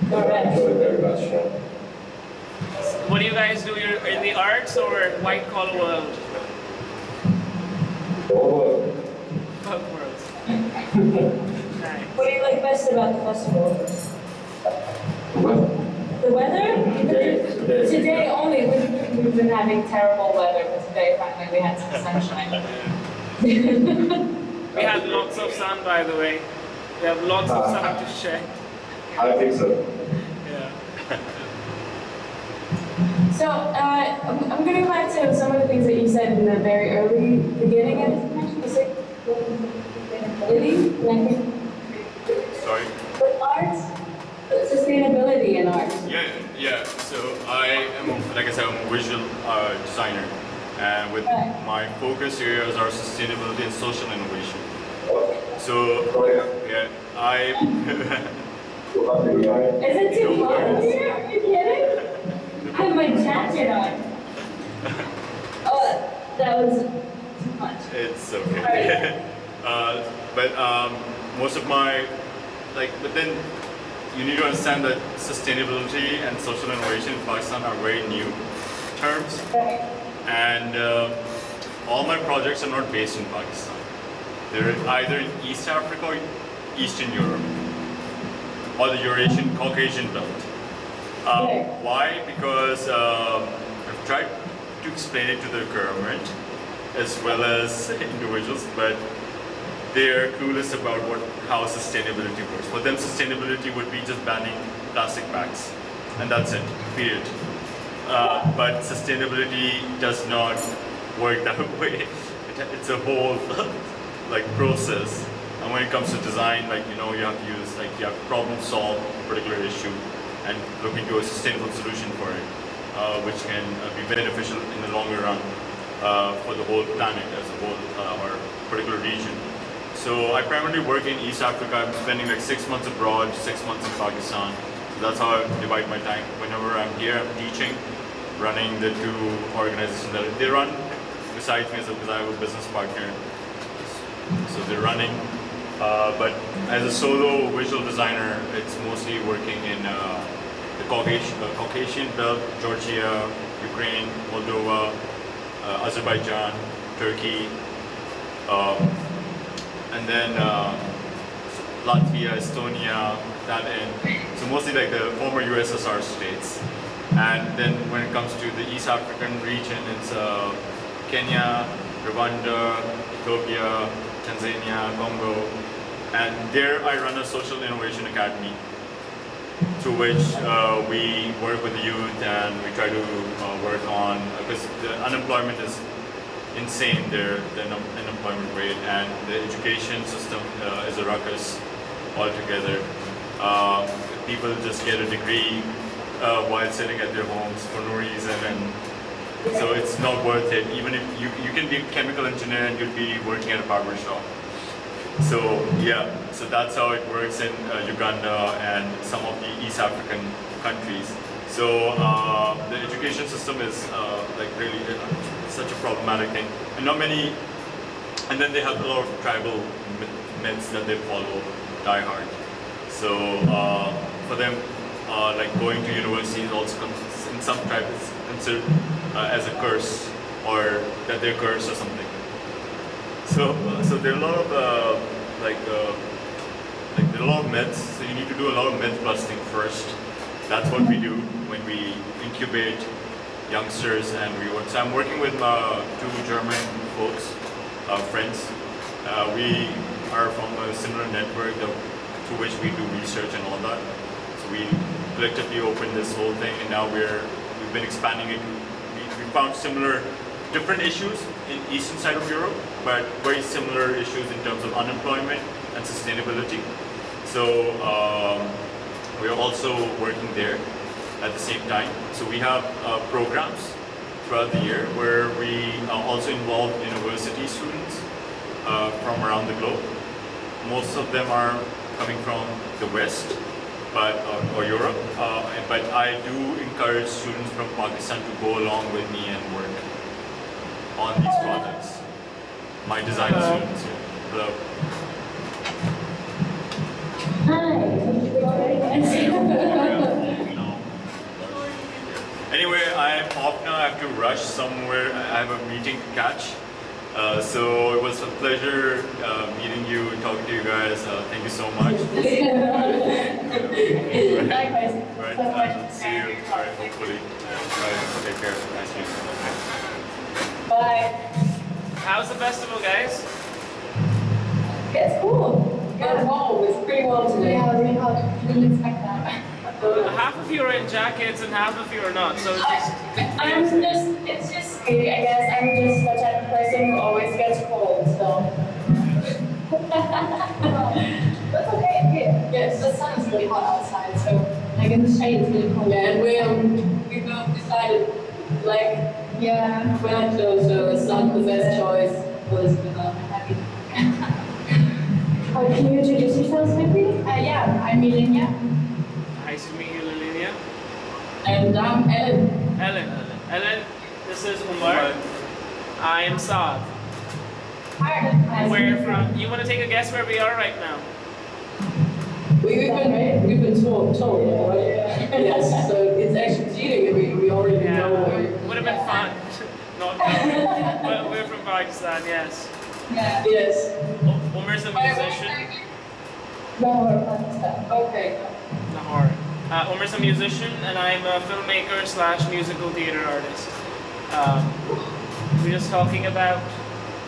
I Alright. enjoy it very much. Yeah. What do you guys do? You're in the arts or white collar world? Over. Both worlds. Nice. What do you like best about the festival? The weather? Today only. We've been having terrible weather, but today finally we had some sunshine. We had lots of sun, by the way. We have lots of sun to share. I think so. Yeah. So, I'm going to go back to some of the things that you said in the very early beginning of this mention. You said sustainability? Sorry? But arts? Sustainability in art. Yeah. So I am, like I said, I'm a visual designer, and with Right. my focus areas are sustainability and social innovation. So yeah, I Is it too hot over here? Are you kidding? I have my jacket on. Oh, that was too much. it's okay. But most of my but then you need to understand that sustainability and social innovation in Pakistan are very new terms, Right. and all my projects are not based in Pakistan. They're either in East Africa or Eastern Europe, or the Eurasian Caucasian belt. Why? Because I've tried to explain it to the government as well as individuals, but they're clueless about how sustainability works. For them, sustainability would be just banning plastic bags, and that's it, period. But sustainability does not work that way. It's a whole process. And when it comes to design, you have to use, you have to problem solve a particular issue and look into a sustainable solution for it, which can be beneficial in the longer run for the whole planet as a whole, or particular region. So I primarily work in East Africa. I'm spending 6 months abroad, 6 months in Pakistan. So that's how I divide my time. Whenever I'm here, I'm teaching, running the two organizations that they run besides me, because I have a business partner. So they're running. But as a solo visual designer, it's mostly working in the Caucasian belt, Georgia, Ukraine, Moldova, Azerbaijan, Turkey, and then Latvia, Estonia, that end. So mostly the former USSR states. And then when it comes to the East African region, it's Kenya, Rwanda, Ethiopia, Tanzania, Congo. And there I run a social innovation academy through which we work with the youth and we try to work on, because the unemployment is insane, their unemployment rate, and the education system is a ruckus altogether. People just get a degree while sitting at their homes for no reason, and so it's not worth it. Even if you can be a chemical engineer and you'll be working at a barber shop. So yeah, so that's how it works in Uganda and some of the East African countries. So the education system is like really such a problematic thing, and not many. And then they have a lot of tribal myths that they follow die hard. So for them, like going to university is also in some tribes considered as a curse, or that they're cursed or something. So there are a lot of there are a lot of myths. So you need to do a lot of myth busting first. That's what we do when we incubate youngsters, and we work. So I'm working with 2 German folks, friends. We are from a similar network through which we do research and all that. So we collectively opened this whole thing, and now we've been expanding it. We found different issues in eastern side of Europe, but very similar issues in terms of unemployment and sustainability. So we are also working there at the same time. So we have programs throughout the year where we also involve university students from around the globe. Most of them are coming from the West, or Europe, but I do encourage students from Pakistan to go along with me and work on these projects. My design students here. Hello. Anyway, I'm off now. I have to rush somewhere. I have a meeting to catch. So it was a pleasure meeting you and talking to you guys. Thank you so much. Likewise. Right, see you. All right, hopefully. Take care. Nice meeting you. Bye. How's the festival, guys? It's cool. Yeah, wow, it's pretty warm today. Yeah, really hot. Didn't expect that. Half of you are in jackets and half of you are not. So it's just, It's just me, I guess. I'm just the type of person who always gets cold, so. That's okay here. Yes, the sun is really hot outside, so like in the shade it's really cold. Yeah, and we both decided, like, yeah, we're not close, so it's not the best choice. Was happy. Can you introduce yourselves, maybe? Yeah, I'm Milenia. nice to meet you, Lilinia. And I'm Ellen. Ellen, this is Umar. I am Saad. Hi. Where from? You want to take a guess where we are right now? We've been told, right? Yes, so it's actually cheating. We already know where. Would have been fun. Not knowing. But we're from Pakistan, yes. Yeah. Yes. Umar's a musician. Lahore Pakistan. Okay. Lahore. Umar's a musician, and I'm a filmmaker / musical theater artist. We're just talking about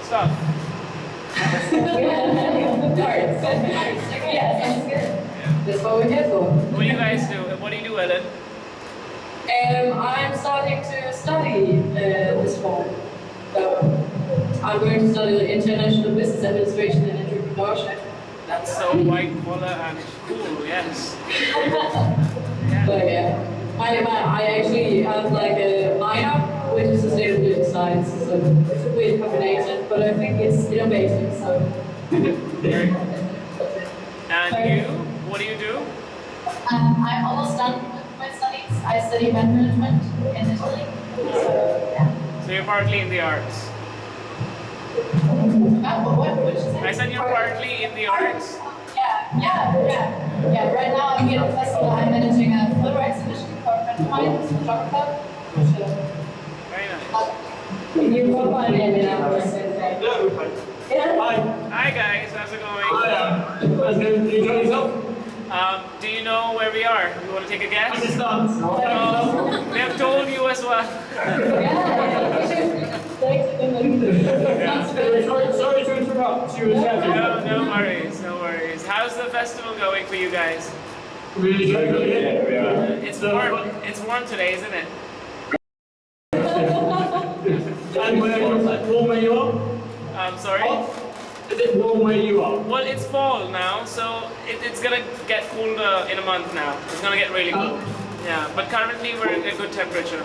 stuff. Yes, that's good. That's what we're here for. What do you guys do? What do you do, Ellen? I'm starting to study this fall. So I'm going to study international business administration and entrepreneurship. That's so white collar and cool, yes. Yeah. But yeah, I actually have like a minor, which is sustainability science. So it's a weird combination, but I think it's innovative. So. And you? What do you do? I'm almost done with my studies. I study event management in Italy. So, yeah. So you're partly in the arts. What did you say? I said you're partly in the arts. Yeah. Right now I'm here at the festival. I'm managing a photo exhibition for a friend of mine, who's a photographer. Very nice. Can you come on in and out? Hi guys, how's it going? You enjoy yourself? Do you know where we are? You want to take a guess? Pakistan. They have told you as well. Sorry to interrupt. You were chatting. No worries. How's the festival going for you guys? Really good. Yeah. It's warm today, isn't it? And we're all I'm sorry. Is it warm where you are? Well, it's fall now, so it's gonna get colder in a month now. It's gonna get really cold. Yeah, but currently we're in a good temperature.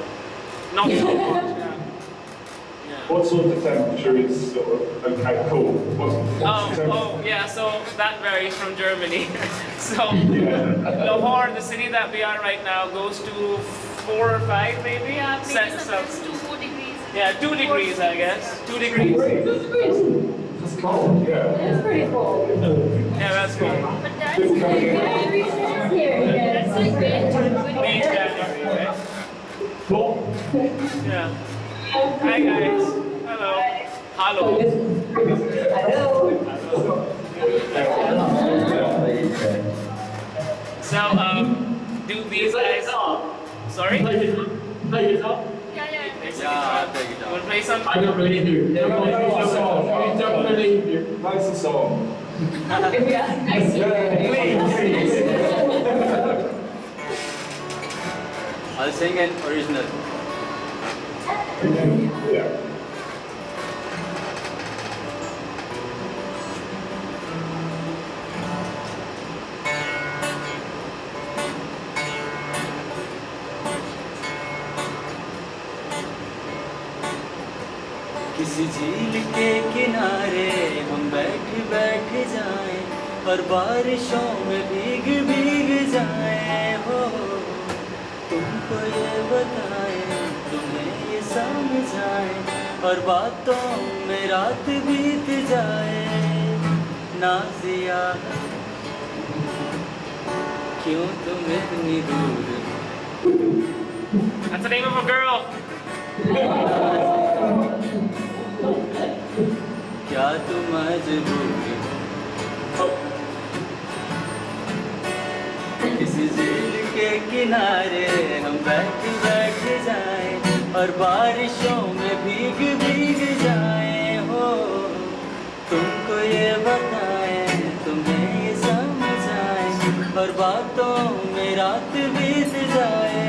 Not so hot. Yeah. What sort of temperature is sort of okay, cool? What's the Oh, yeah, so that varies from Germany. So, Lahore, the city that we are right now, goes to 4 or 5 maybe? Yeah, maybe Cent- sometimes 2-4 degrees. Yeah, 2 degrees, I guess. 2 degrees. It's cold, yeah. It's pretty cool. Yeah, that's cool. But that's Good like, Here, that's like good. May, January, right? What? Yeah. Hi guys. Hello. Hello. So, do these guys... Sorry? Play guitar? Yeah. Yeah, I'll take it We'll out. play some... I don't believe you. I don't believe you. Nice and song. If we ask next year. I'll sing an original. Yeah. किसी झील के किनारे हम बैठ बैठ जाएं और बारिशों में भीग भीग जाएं हो तुमको ये बताएं तुम्हें ये समझाएं और बातों में रात बीत जाए नाज़िया क्यों तुम इतनी दूर That's the name of a girl. क्या तुम मजबूर हो किसी झील के किनारे हम बैठ बैठ जाएं और बारिशों में भीग भीग जाएं हो तुमको ये बताएं तुम्हें ये समझाएं और बातों में रात बीत जाए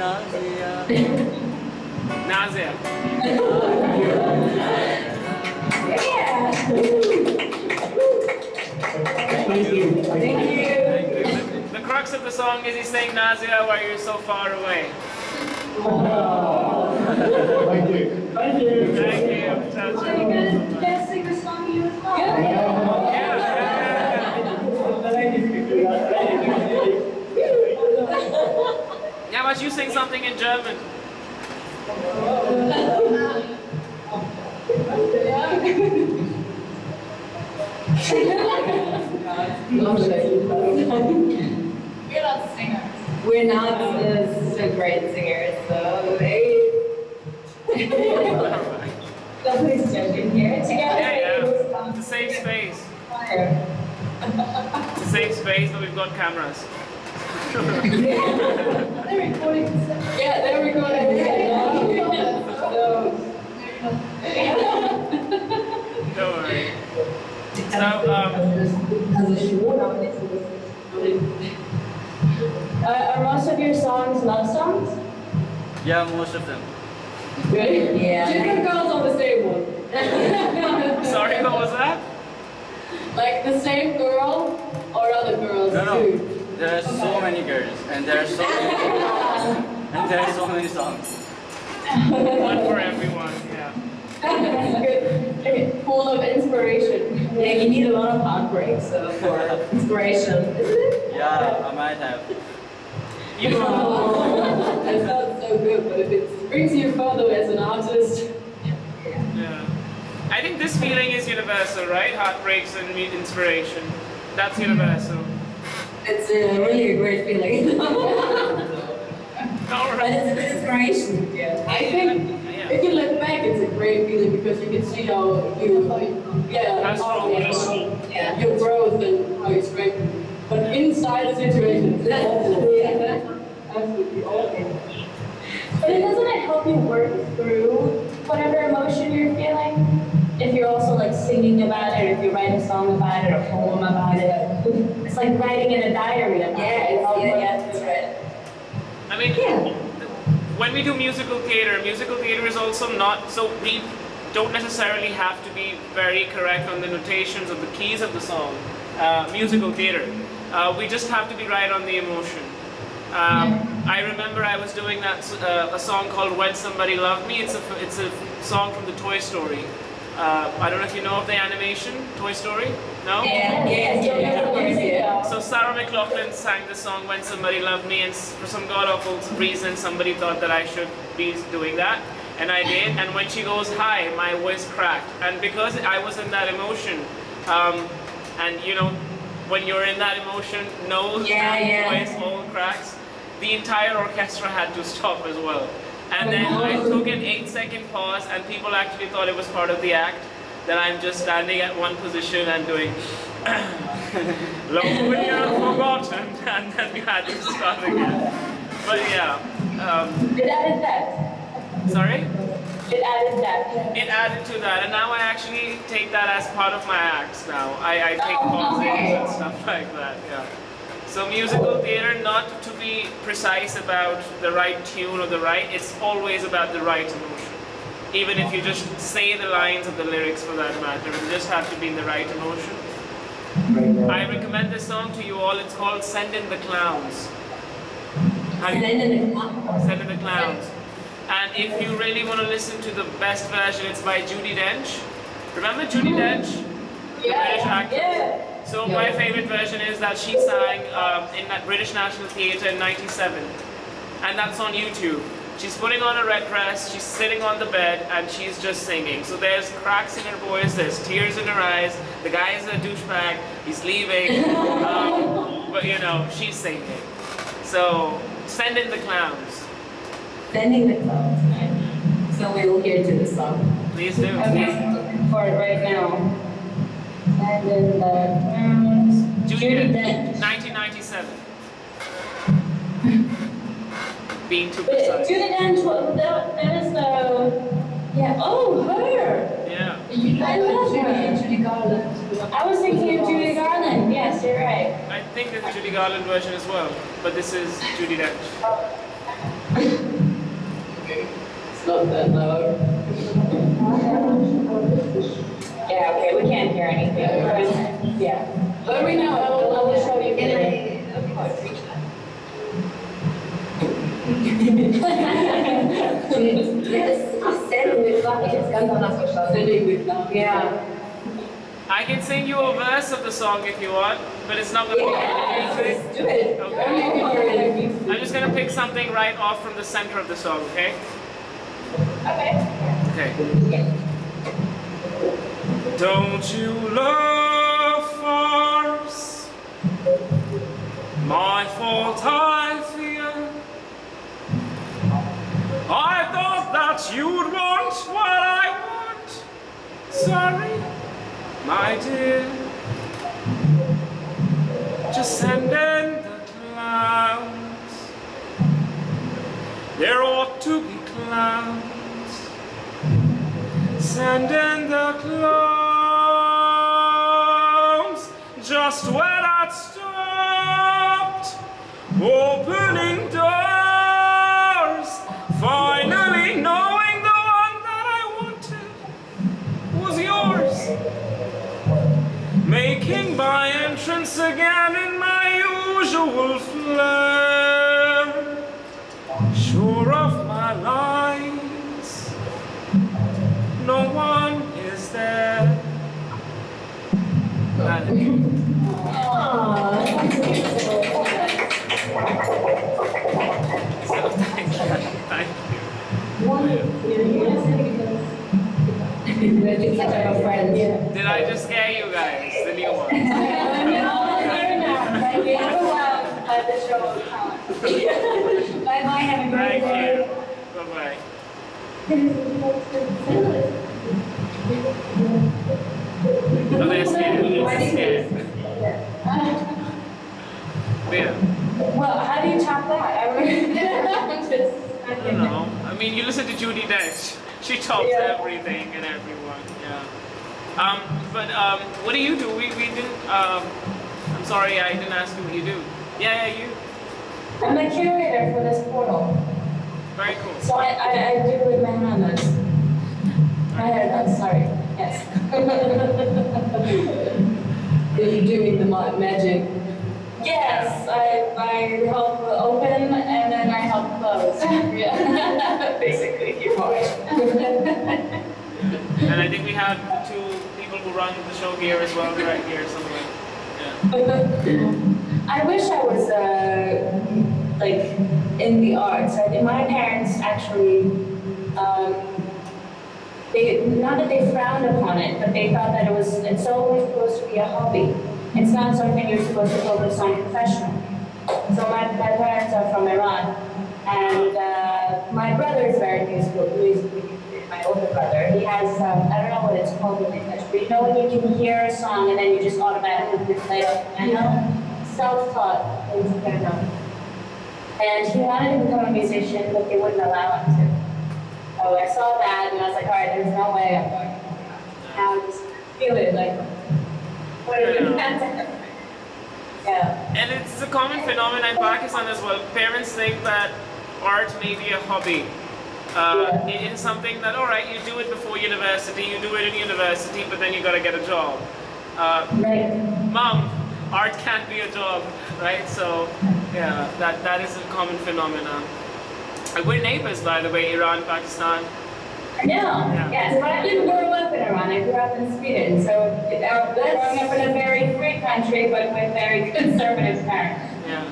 Nazia Nazia. The crux of the song is he's saying Nazia while you're so far away. Thank you. Thank you. Ciao, ciao. Can I sing the song you as well? Yeah, but you sing something in German. We're not singers. We're not so great singers, so nobody's judging here. Together, Yeah. It's a safe space. It's a safe space, but we've got cameras. They're recording. Yeah, there we go. Don't worry. So, are most of your songs love songs? Yeah, most of them. Really? Yeah. Different girls on the same one. sorry, what was that? Like the same girl or other girls No, too? there are so many girls and there are so many and there are so many songs. One for everyone, yeah. Good. Full of inspiration. Yeah, you need a lot of heartbreak for inspiration, isn't it? Yeah, I might have. You, That sounds so good, but if it brings you further as an artist, yeah. I think this feeling is universal, right? Heartbreaks and inspiration. That's universal. It's really a great feeling. All But right. it's an inspiration. Yeah. I think Yeah. if you look back, it's a great feeling because you can see how you, How strong you are. Yeah. your growth and how you strengthen. But inside the situation, it's absolutely awful. But doesn't it help you work through whatever emotion you're feeling? If you're also like singing about it, or if you write a song about it, or a poem about it, it's like writing in a diary about it. That's right. I mean, Yeah. when we do musical theater is also not so don't necessarily have to be very correct on the notations of the keys of the song. Musical theater. We just have to be right on the emotion. I remember I was doing a song called When Somebody Loved Me. It's a song from the Toy Story. I don't know if you know of the animation, Toy Story? No? Yeah. So Sarah McLachlan sang the song When Somebody Loved Me, and for some god-awful reason somebody thought that I should be doing that. And I did, and when she goes high, my voice cracked. And because I was in that emotion, and you know, when you're in that emotion, nose and voice all cracks, the entire orchestra had to stop as well. And then I took an 8-second pause, and people actually thought it was part of the act, that I'm just standing at one position and doing lonely and forgotten, and then we had to start again. But yeah. It added that. Sorry? It added that. It added to that, and now I actually take that as part of my acts now. I take pauses and stuff like that, yeah. So musical theater, not to be precise about the right tune or the right, it's always about the right emotion. Even if you just say the lines of the lyrics for that matter, you just have to be in the right emotion. I recommend this song to you all. It's called Send in the Clowns. Send in the Clowns. And if you really want to listen to the best version, it's by Judi Dench. Remember Judi Dench? The British actress? So my favorite version is that she sang in that British National Theatre in '97. And that's on YouTube. She's putting on a red dress, she's sitting on the bed, and she's just singing. So there's cracks in her voice, there's tears in her eyes, the guy is a douchebag, he's leaving, but you know, she's singing. So, Send in the Clowns. Sending the clouds. So we will hear to the song. Please do. Okay, looking for it right now. Send in the clowns. Judi Dench, 1997. Being too precise. Judi Dench, that is the... Yeah, oh, her! Yeah. I love her. Judy Garland. I was thinking of Judy Garland. Yes, you're right. I think there's a Judy Garland version as well, but this is Judi Dench. It's not that loud. Yeah, okay, we can't hear anything. Yeah. Let me know, I will show you. Yeah. I can sing you a verse of the song if you want, but it's not going to be Let's do it. Okay. I'm just going to pick something right off from the center of the song, okay? Okay. Okay. Don't you love farce? My fault, I fear. I thought that you'd want what I want. Sorry, my dear. Just send in the clowns. There ought to be clowns. Send in the clowns. Just when I'd stopped opening doors, finally knowing the one that I wanted was yours. Making my entrance again in my usual flair, sure of my lines, no one is there. So thank you. Did I just scare you guys? The new one. No, we have a while at the show of talent. Bye-bye, have a great Thank day. you. Bye-bye. Oh, they're scared. They're scared. Yeah. Well, how do you top that? I don't know. I mean, you listen to Judi Dench. She tops everything and everyone. Yeah. What do you do? We didn't. I'm sorry, I didn't ask you what you do. Yeah, you. I'm the curator for this portal. Very cool. So I do with my hands. My hair does. Are you doing the magic? Yes, I help open and then I help close. Yeah. Basically, you are. And I think we have two people who run the show here as well, right here somewhere. Yeah. I wish I was like in the arts. I think my parents actually, they not that they frowned upon it, but they thought that it's always supposed to be a hobby. It's not something you're supposed to focus on professionally. So my parents are from Iran, and my brother is very musically gifted. My older brother, he has I don't know what it's called in English, but you know when you can hear a song and then you just automatically play it, self-taught plays piano. And he wanted to become a musician, but they wouldn't allow him to. So I saw that and I was like, all right, there's no way I'm going to. Now I just feel it like. Yeah. And it's a common phenomenon in Pakistan as well. Parents think that art may be a hobby. It is something that, all right, you do it before university, you do it in university, but then you got to get a job. Right. Mom, art can't be a job, right? So, yeah, that is a common phenomenon. We're neighbors, by the way, Iran, Pakistan. I know, yes, but I didn't grow up in Iran, I grew up in Sweden, so growing up in a very free country, but with very conservative parents. Yeah.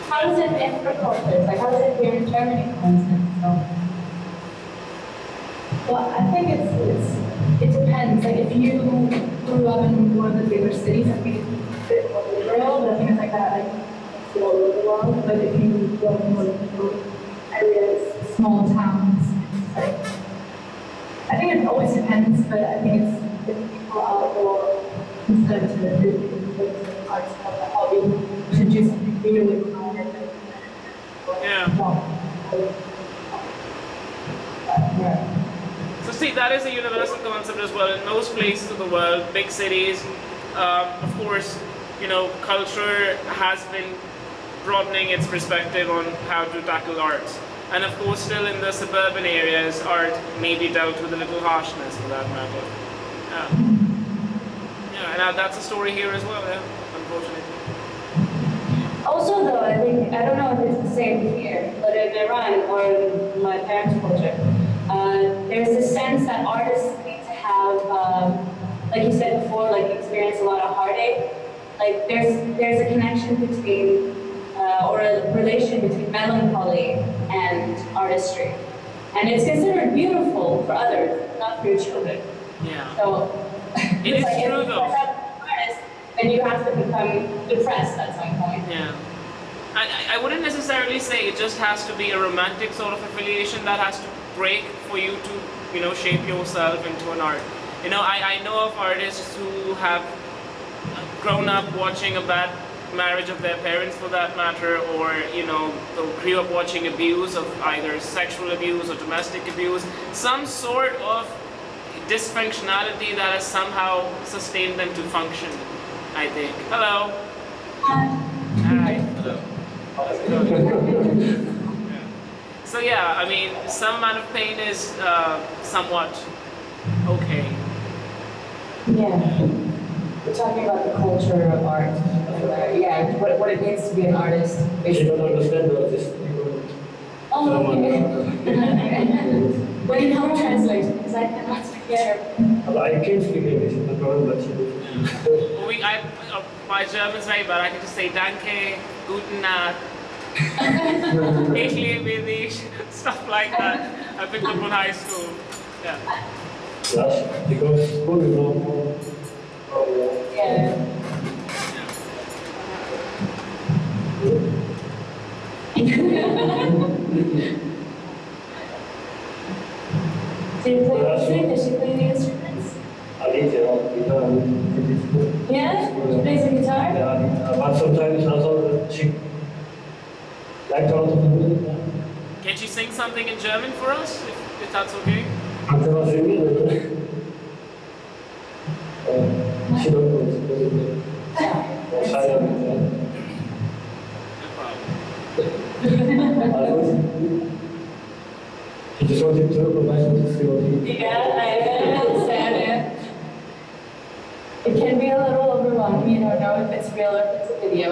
How is it in other cultures? Like, how is it here in Germany, for instance? Well, I think it depends. Like, if you grew up in one of the bigger cities, I think it's a bit more liberal, but I think it's like that, like, all over the world. But if you go to more rural areas, small towns, like, I think it always depends, but I think it's if people are more concerned to arts as a hobby, to do something really hard. So see, that is a universal concept as well. In most places of the world, big cities, of course, culture has been broadening its perspective on how to tackle arts. And of course, still in the suburban areas, art may be dealt with a little harshness for that matter. And that's a story here as well, unfortunately. Also, though, I don't know if it's the same here, but in Iran or in my parents' culture, there's this sense that artists need to have, like you said before, like experience a lot of heartache. Like there's a connection between, or a relation between melancholy and artistry. And it's considered beautiful for others, not for your children. Yeah. So, it is like, true though. Then you have to become depressed at some point. Yeah. I wouldn't necessarily say it just has to be a romantic sort of affiliation that has to break for you to, shape yourself into an art. I know of artists who have grown up watching a bad marriage of their parents for that matter, or, grew up watching abuse of either sexual abuse or domestic abuse, some sort of dysfunctionality that has somehow sustained them to function, I think. Hello. Hi. Hello. So yeah, I mean, some amount of pain is somewhat okay. Yeah. We're talking about the culture of art. What it means to be an artist. You don't understand the artist. Oh, okay. Well, you help translate, because I cannot speak German. I can speak English, no problem, but my German's very bad. I can just say danke, guten Nacht, ich liebe dich, stuff like that. I picked up in high school. Yeah. yes, because school is not more. Yeah. Do you play music? Does she play the instruments? I need guitar. Yeah? She plays the guitar? Yeah, but sometimes also she likes a lot of music. Can you sing something in German for us, if that's okay? She don't know. No problem. He just wanted to provide us to see what he... Yeah, I understand it. It can be a little overwhelming. You don't know if it's real or if it's a video.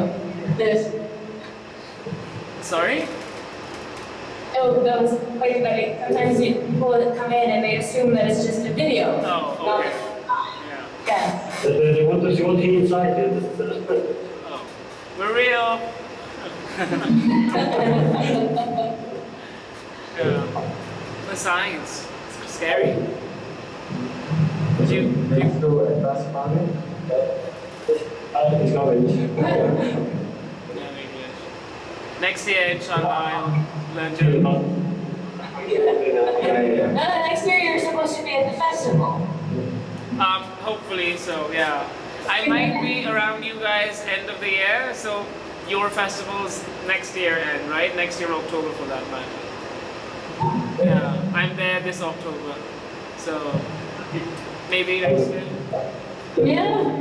Sorry? Oh, those like sometimes people come in and they assume that it's just a video. Oh, okay. Yeah. They want to see what he inside. Oh, we're real. Yeah. The science. It's scary. Do you do advanced farming? It's coming. Yeah, English. Next year, inshallah, I'll learn to. Next year you're supposed to be at the festival. Hopefully, so yeah. I might be around you guys end of the year, so your festival's next year end, right? Next year, October for that matter. Yeah, I'm there this October, so maybe next year. Yeah.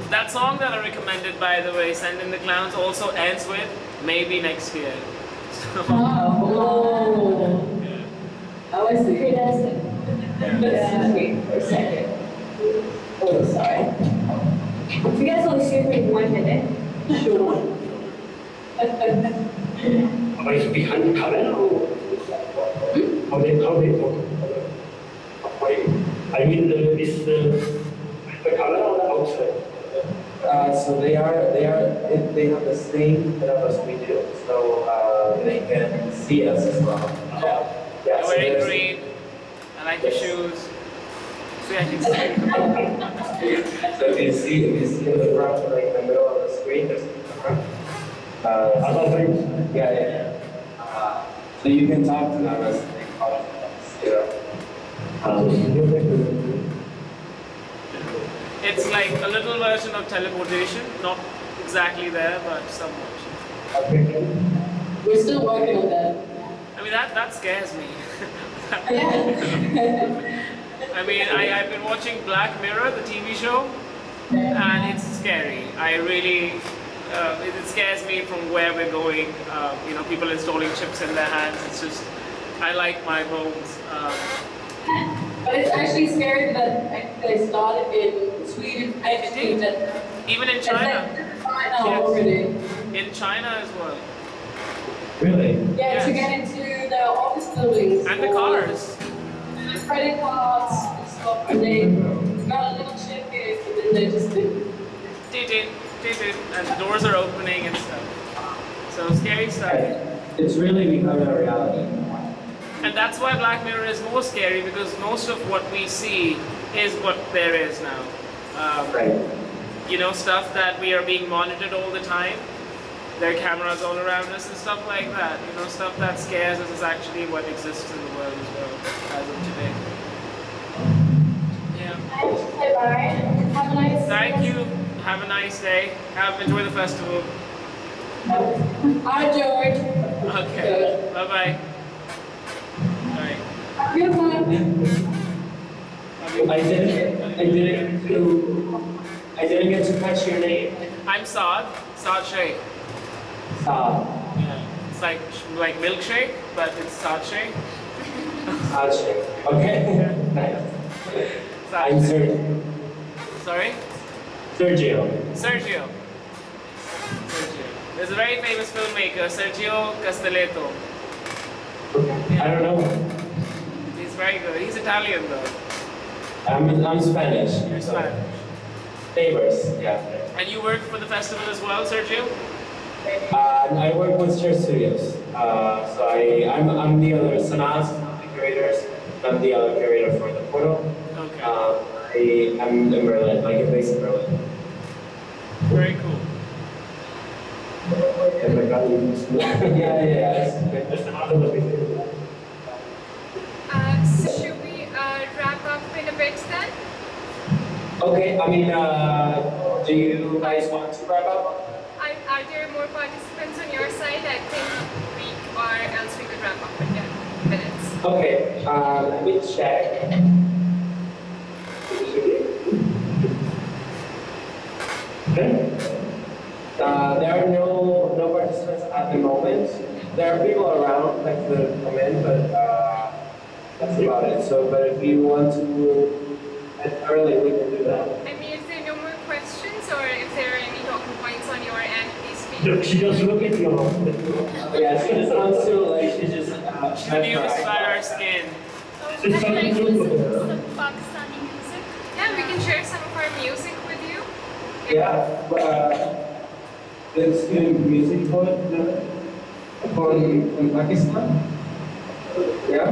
That song that I recommended, by the way, Send in the Clowns, also ends with maybe next year. So, Oh. yeah. I was the creative. Yeah. Wait for a second. Oh, sorry. If you guys only see me 1 minute. Sure. Are you behind the camera or how they talk? I mean, the camera on the outside. So they have the same setup as we do, so they can see us as well. Yeah. You're So wearing there's- green. I like your shoes. So I can see. So if you see in the front, like in the middle of the screen, there's the camera. Other things? Yeah. So you can talk to them as they call us. It's like a little version of teleportation, not exactly there, but somewhat. We're still working on that. I mean, that scares me. Yeah. I mean, I've been watching Black Mirror, the TV show, and it's scary. I really, it scares me from where we're going. You know, people installing chips in their hands. It's just, I like my bones. But it's actually scary that they started in Sweden. Even in China. China Yes. already. In China as well. Really? Yeah, to Yes. get into the office buildings. And the or cars. the credit cards and stuff. And they got a little chip in it, and then they just did. Did, and the doors are opening and stuff. So scary stuff. It's really becoming a reality. And that's why Black Mirror is more scary, because most of what we see is what there is now. Right. You know, stuff that we are being monitored all the time. There are cameras all around us and stuff like that. You know, stuff that scares us is actually what exists in the world as well, as of today. Yeah. Say bye. Have a nice. Thank you. Have a nice day. Enjoy the festival. Hi, George. Okay. Bye-bye. Bye. Good one. I didn't get to catch your name. I'm Saad Sheikh. Saad. Yeah. It's like milkshake, but it's Saad Sheikh. Saad Sheikh. Okay. Nice. Saad I'm Sheikh. Sergio. Sergio. Sergio. There's a very famous filmmaker, Sergio Castelletto. I don't know. He's very good. He's Italian though. I'm Spanish. You're Spanish. Neighbors, yeah. And you work for the festival as well, Sergio? I work with Share Studios. So I'm the other Sanaz, the curators. I'm the other curator for the portal. Okay. I'm in Berlin, like a base in Berlin. Very cool. Yeah. So should we wrap up in a bit then? Okay, I mean, do you guys want to wrap up? Are there more participants on your side? I think or else we could wrap up in 10 minutes. Okay, let me check. There are no participants at the moment. there are people around like to come in, but that's about it. So, but if you want to end early, we can do that. I mean, if there are no more questions or if there are any talking points on your end, please speak. Look, she just look at you. Yeah, she just wants to like she just. She's amused by our skin. It's Would you like something to to listen do. to some Pakistani music? Yeah, we can share some of our music with you. Yeah, let's do music from Pakistan. Yeah?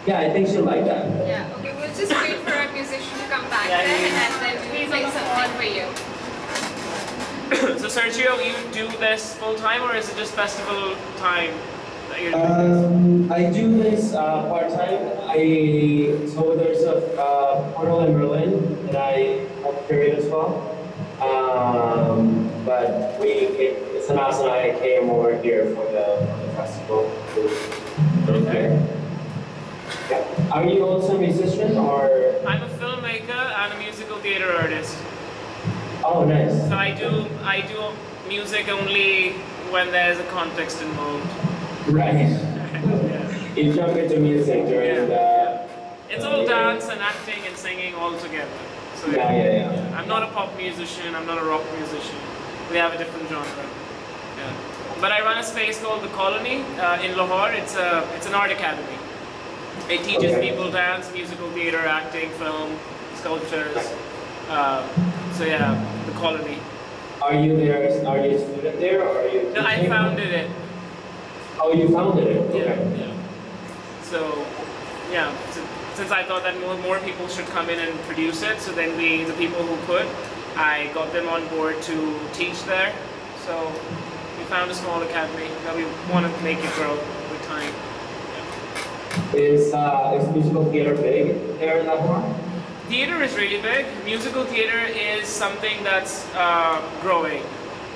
Yeah, I think she'll like that. Yeah, okay, we'll just wait for our musician to come back Yeah, then and then we'll play something for you. So Sergio, you do this full time or is it just festival time that you're doing I do this part-time. So there's a portal in Berlin that I help curate as well. But Sanas and I came over here for the festival. Okay. Yeah. Are you also a musician or? I'm a filmmaker and a musical theater artist. Oh, nice. So I do music only when there's a context involved. Right. Yeah. You jump into music during the. It's all dance and acting and singing all together. So Yeah. I'm not a pop musician, I'm not a rock musician. We have a different genre. Yeah. But I run a space called the Colony in Lahore. It's an art academy. It teaches people dance, musical theater, acting, film, sculptures. So yeah, the Colony. Are you there? Are you a student there, or are you? No, I founded it. Oh, you founded it. Yeah. Okay. Yeah. So yeah, since I thought that more people should come in and produce it, so then the people who could, I got them on board to teach there. So we found a small academy that we want to make it grow with time. Is musical theater big there in Lahore? Theater is really big. Musical theater is something that's growing,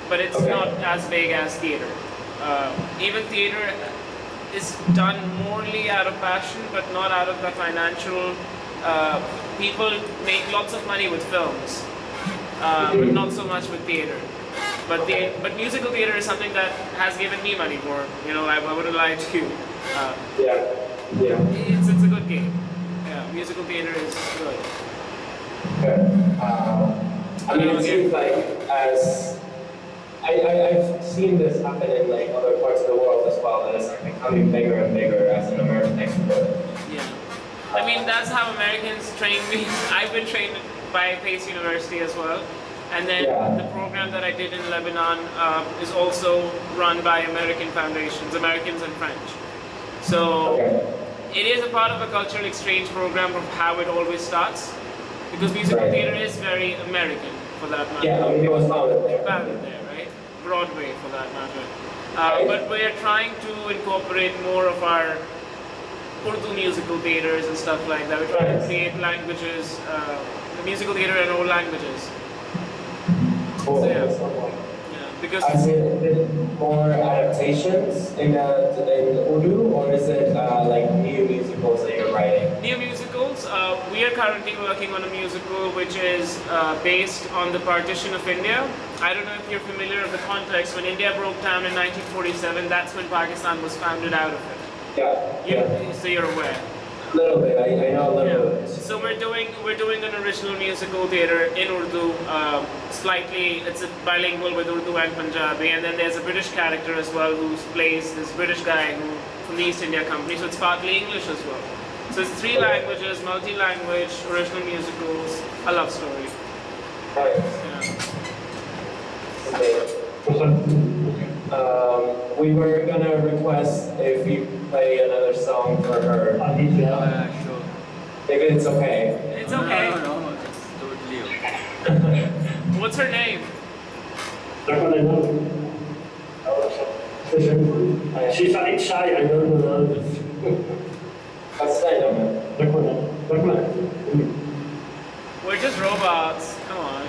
but it's not as big as theater. Even theater is done morely out of passion, but not out of the financial. People make lots of money with films, but not so much with theater. But musical theater is something that has given me money for. You know, I wouldn't lie to you. It's a good game. Yeah, musical theater is good. I mean, it seems like I've seen this happen in like other parts of the world as well, and it's like becoming bigger and bigger as an American expert. Yeah. I mean, that's how Americans train me. I've been trained by Pace University as well. And then the program that I did in Lebanon is also run by American foundations, Americans and French. So it is a part of a cultural exchange program of how it always starts. Because musical theater is very American, for that matter. Yeah, I mean, it was founded there. Founded there, right? Broadway, for that matter. But we're trying to incorporate more of our Urdu musical theaters and stuff like that. We're trying to create languages, musical theater in all languages. Cool. So, yeah. Because is it more adaptations in Urdu, or is it like new musicals that you're writing? New musicals. We are currently working on a musical which is based on the partition of India. I don't know if you're familiar with the context. When India broke down in 1947, that's when Pakistan was founded out of it. So you're aware. A little bit. I know a little bit. So we're doing an original musical theater in Urdu. Slightly, it's bilingual with Urdu and Punjabi, and then there's a British character as well who plays this British guy from the East India Company. So it's partly English as well. So it's 3 languages, multi-language, original musicals, a love story. We were gonna request if you play another song for her. Sure. If it's okay. It's okay. No, it's totally okay. What's her name? She's a bit shy, I don't know. What's that name? We're just robots. Come on.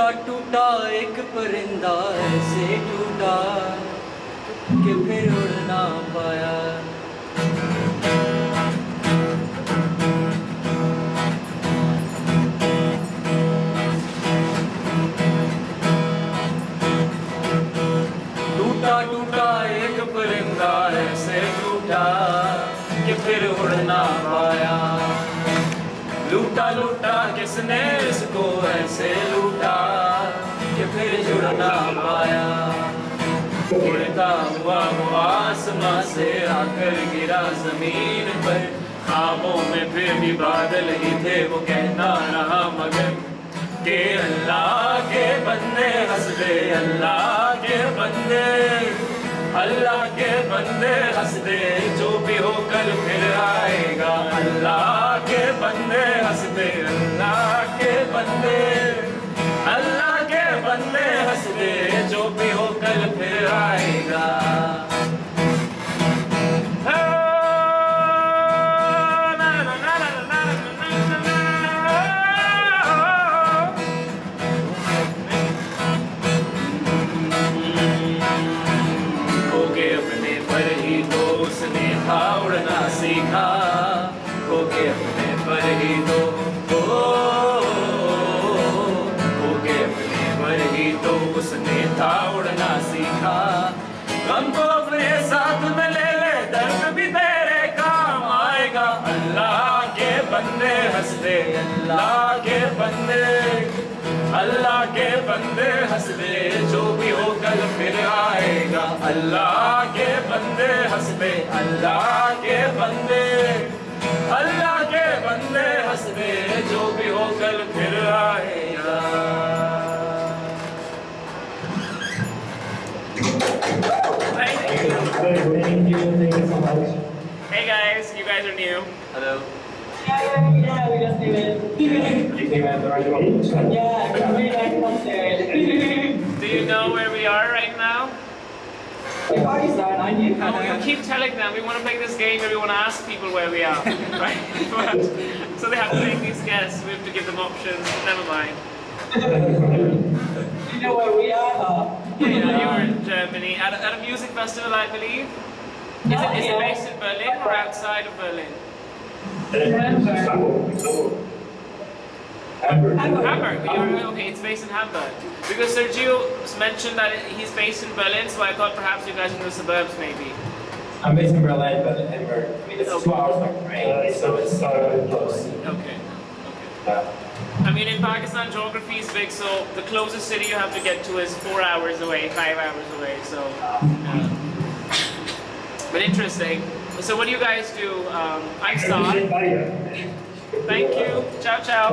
टूटा टूटा एक परिंदा ऐसे टूटा कि फिर उड़ ना पाया टूटा टूटा एक परिंदा ऐसे टूटा कि फिर उड़ ना पाया लूटा लूटा किसने इसको ऐसे लूटा कि फिर जुड़ ना पाया उड़ता हुआ वो आसमां से आकर गिरा जमीन पर ख्वाबों में फिर भी बादल ही थे वो कहता रहा मगर के अल्लाह के बंदे हंस दे अल्लाह के बंदे हंस दे जो भी हो कल फिर आएगा अल्लाह के बंदे हंस दे अल्लाह के बंदे हंस दे जो भी हो कल फिर आएगा उड़ना सीखा हो के अपने पर ही तो हो के अपने पर ही तो उसने था उड़ना सीखा गम को अपने साथ में ले ले दर्द भी तेरे काम आएगा अल्लाह के बंदे हंस दे अल्लाह के बंदे हंस दे जो भी हो कल फिर आएगा अल्लाह के बंदे हंस दे अल्लाह के बंदे हंस दे जो भी हो कल फिर आएगा Thank you so much. Hey guys, you guys are new. Hello. Yeah, we just did it. You came at the right moment. Yeah, I'm really like upstairs. Do you know where we are right now? Pakistan, aren't you? No, you keep telling them we want to play this game where we want to ask people where we are, right? So they have to make these guess. We have to give them options. Never mind. You know where we are? Yeah, you were in Germany at a music festival, I believe. Is it based in Berlin or outside of Berlin? Hamburg. Okay, it's based in Hamburg. Because Sergio mentioned that he's based in Berlin, so I thought perhaps you guys are in the suburbs, maybe. I'm based in Berlin, but in Hamburg. I mean, it's 2 hours by train, so it's close. Okay. Yeah. I mean, in Pakistan, geography is big, so the closest city you have to get to is 4 hours away, 5 hours away. So, yeah. But interesting. So, what do you guys do? I'm Saad. Thank you. Ciao, ciao.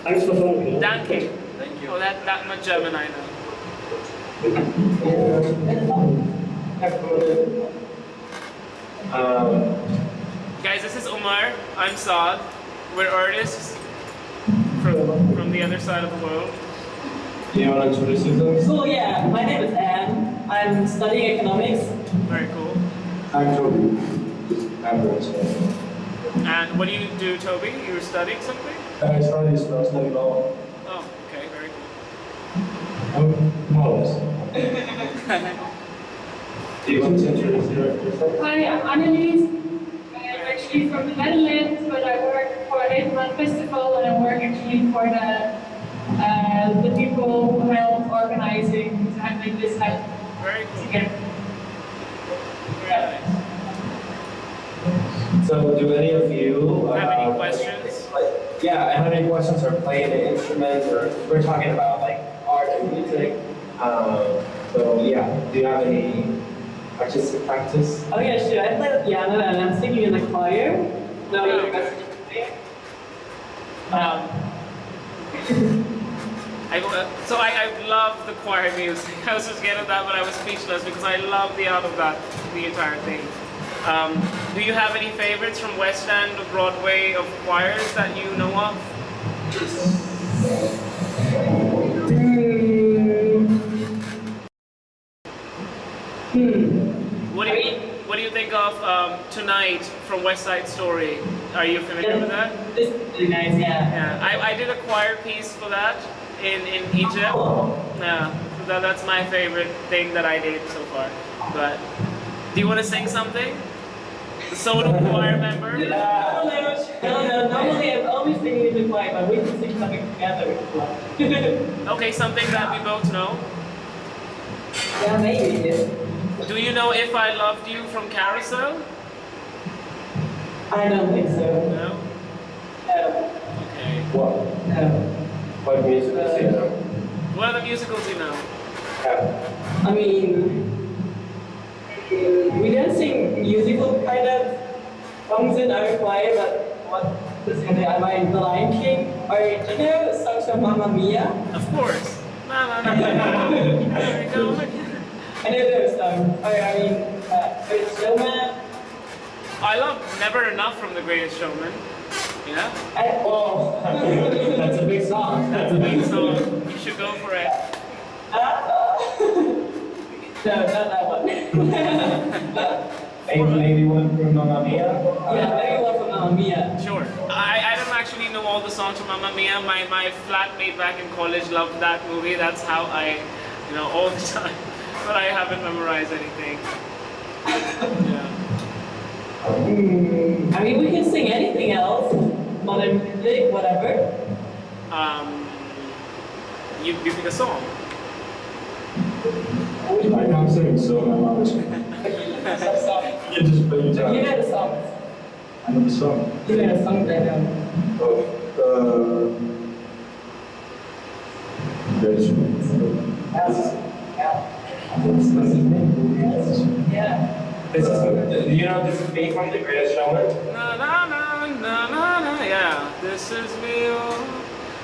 Thanks for following. Danke. Thank you. Oh, that much German I know. Guys, this is Umar. I'm Saad. We're artists from the other side of the world. Do you want to introduce yourself? So yeah, my name is Anne. I'm studying economics. Very cool. I'm Toby. I'm Rich. And what do you do, Toby? You're studying something? I study law. Oh, okay, very cool. More or less. Do you want to introduce yourself? Hi, I'm Annelies. I'm actually from the Netherlands, but I work for Reeparbahn Festival, and I work actually for the people who help organizing having this type Very cool. together. Very nice. So, do any of you Have any questions? have any questions or play an instrument, or we're talking about like art and music. So yeah, do you have any artistic practice? Oh yeah, sure. I play the piano and I'm singing in the choir. No, Oh, you guys okay. can I love the choir music. I was just getting that, but I was speechless because I love the art of that, the entire thing. Do you have any favorites from West End or Broadway of choirs that you know of? What do you think of Tonight from West Side Story? Are you familiar with that? This is really nice, yeah. Yeah, I did a choir piece for that in Egypt. Yeah, so that's my favorite thing that I did so far. But do you want to sing something? The solo choir member? No. Normally I'm always singing in the choir, but we can sing something together if you want. Okay, something that we both know. Yeah, maybe. Do you know If I Loved You from Carousel? I don't think so. No? No. Okay. What? No. What musicals do you know? What other musicals do you know? Yeah. I mean, we don't sing musical kind of songs in our choir, but what is it? I mean, The Lion King, or do you know songs from Mamma Mia? Of course. Mamma Mia. There we go. I know those songs. Or I mean, Greatest Showman. I love Never Enough from The Greatest Showman. Yeah? Oh, That's a big song. That's a big song. You should go for it. no, not that one. Maybe one from Mamma Mia? Yeah, maybe one from Mamma Mia. Sure. I don't actually know all the songs from Mamma Mia. My flatmate back in college loved that movie. That's how I, all the time. But I haven't memorized anything. Yeah. I mean, we can sing anything else. Modern music, whatever. You pick a song. I can't sing, so I'm out. You just play guitar. You know the songs. I know the song. You know the songs I know. There's Yeah. This is, you know, this is me from The Greatest Showman. Na na na na na na. Yeah. This is me.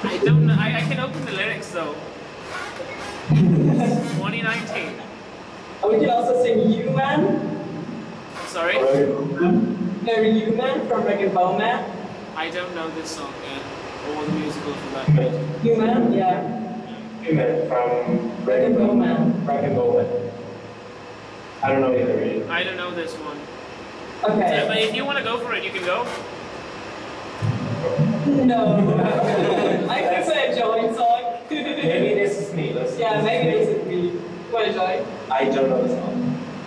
I don't know. I can open the lyrics though. 2019. And we can also sing You Man. Sorry? No, You Man from Wreck-It Bowman. I don't know this song. Yeah. Or the musical for that. You Man, yeah. Human from Wreck-It Bowman. Wreck-It Bowman. I don't know either. Really. I don't know this one. Okay. But if you want to go for it, you can go. No. I prefer a joint song. Maybe this is me. Yeah, maybe this is me. What is I? I don't know the song.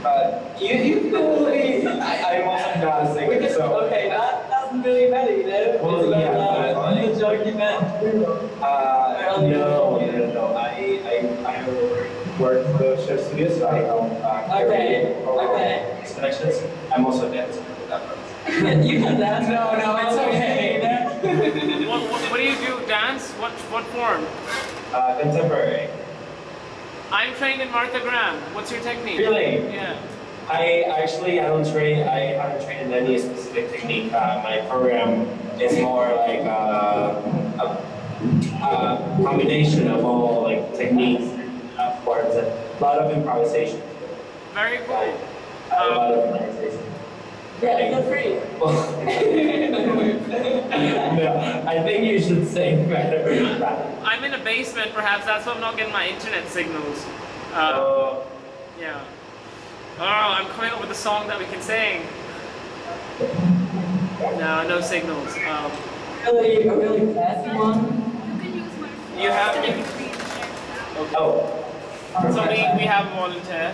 But you probably. I'm also not a singer, so. Okay, that doesn't really matter, you know? Well, it's like, yeah, the joke you meant. No. I work for the chef studio, so I don't. Okay. These connections. I'm also a dancer. You can dance. No, it's okay. What do you do? Dance? What form? Contemporary. I'm trained in Martha Graham. What's your technique? Really? Yeah. I haven't trained in any specific technique. My program is more like a combination of all like techniques and forms and a lot of improvisation. Very cool. A lot of improvisation. Yeah, feel free. No, I think you should say better. I'm in a basement, perhaps. That's why I'm not getting my internet signals. Yeah. Oh, I'm coming up with a song that we can sing. No signals. Really, a really classy one. You have. Oh. So we have a volunteer.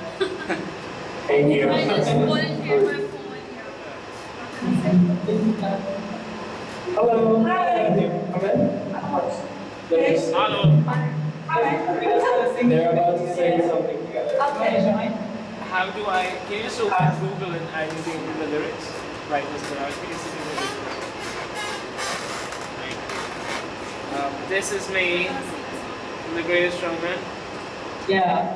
Thank you. I just volunteered my phone Hello. Hi. Come in. Hello. They're about to say something together. Okay. How do I? Can you just open Google and I need to open the lyrics? Right, Mr. Raj. Can you see the lyrics? This is me, The Greatest Showman. Yeah.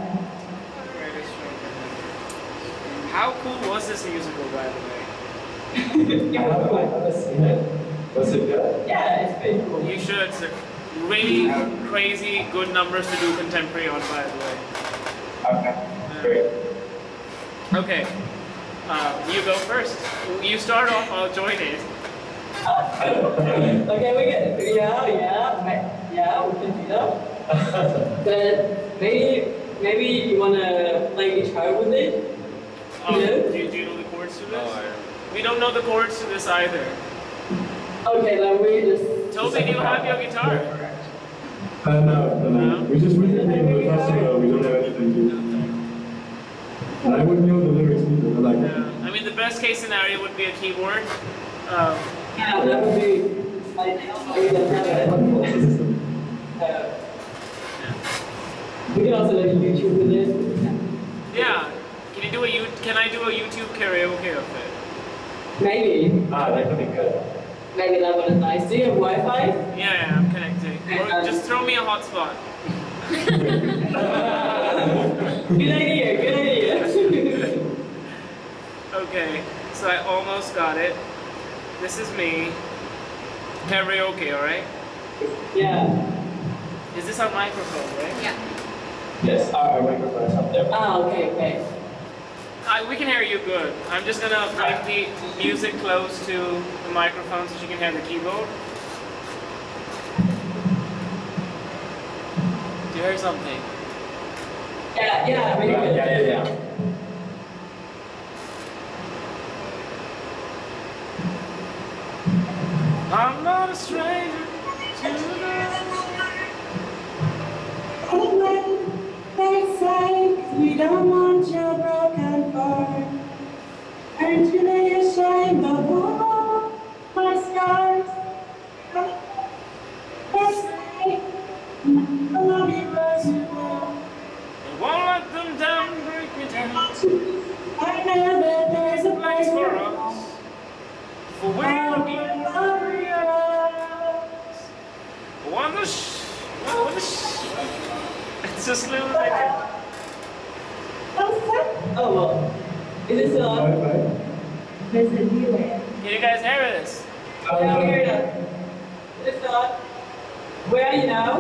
Greatest Showman. How cool was this musical, by the way? I haven't seen it. Was it good? Yeah, it's pretty cool. You should. It's really crazy, good numbers to do contemporary on, by the way. Okay. Great. Okay. You go first. You start off. I'll join it. Okay, we get yeah, we can do that. But maybe you wanna play guitar with it. Do you know the chords to this? No, we don't know the chords to this either. Okay, then we just. Toby, do you have your guitar? No. We just came to the festival, we don't have anything to. And I wouldn't know the lyrics either, but like. I mean, the best case scenario would be a keyboard. Yeah, that would be we can also like YouTube with it. Yeah. Can I do a YouTube karaoke of it? Maybe. That could be good. Maybe that one is nice. Do you have Wi-Fi? Yeah, I'm connecting. Or just throw me a hotspot. Good idea. Okay, so I almost got it. This is me. Karaoke, alright? Yeah. Is this our microphone, right? Yeah. Yes, our microphone is up there. Okay. We can hear you good. I'm just gonna bring the music close to the microphone so she can hear the keyboard. Do you hear something? Yeah, really good. Yeah. I'm not a stranger to the They say we don't want your broken heart. Aren't you really ashamed of all my scars? They say I love you as you are. I won't let them down, break me down. I know that there's a place For us, for we're glorious. It's just little bit. Oh well. Is it still on? Can you guys hear this? Yeah, we hear you. Is it still on? Where are you now?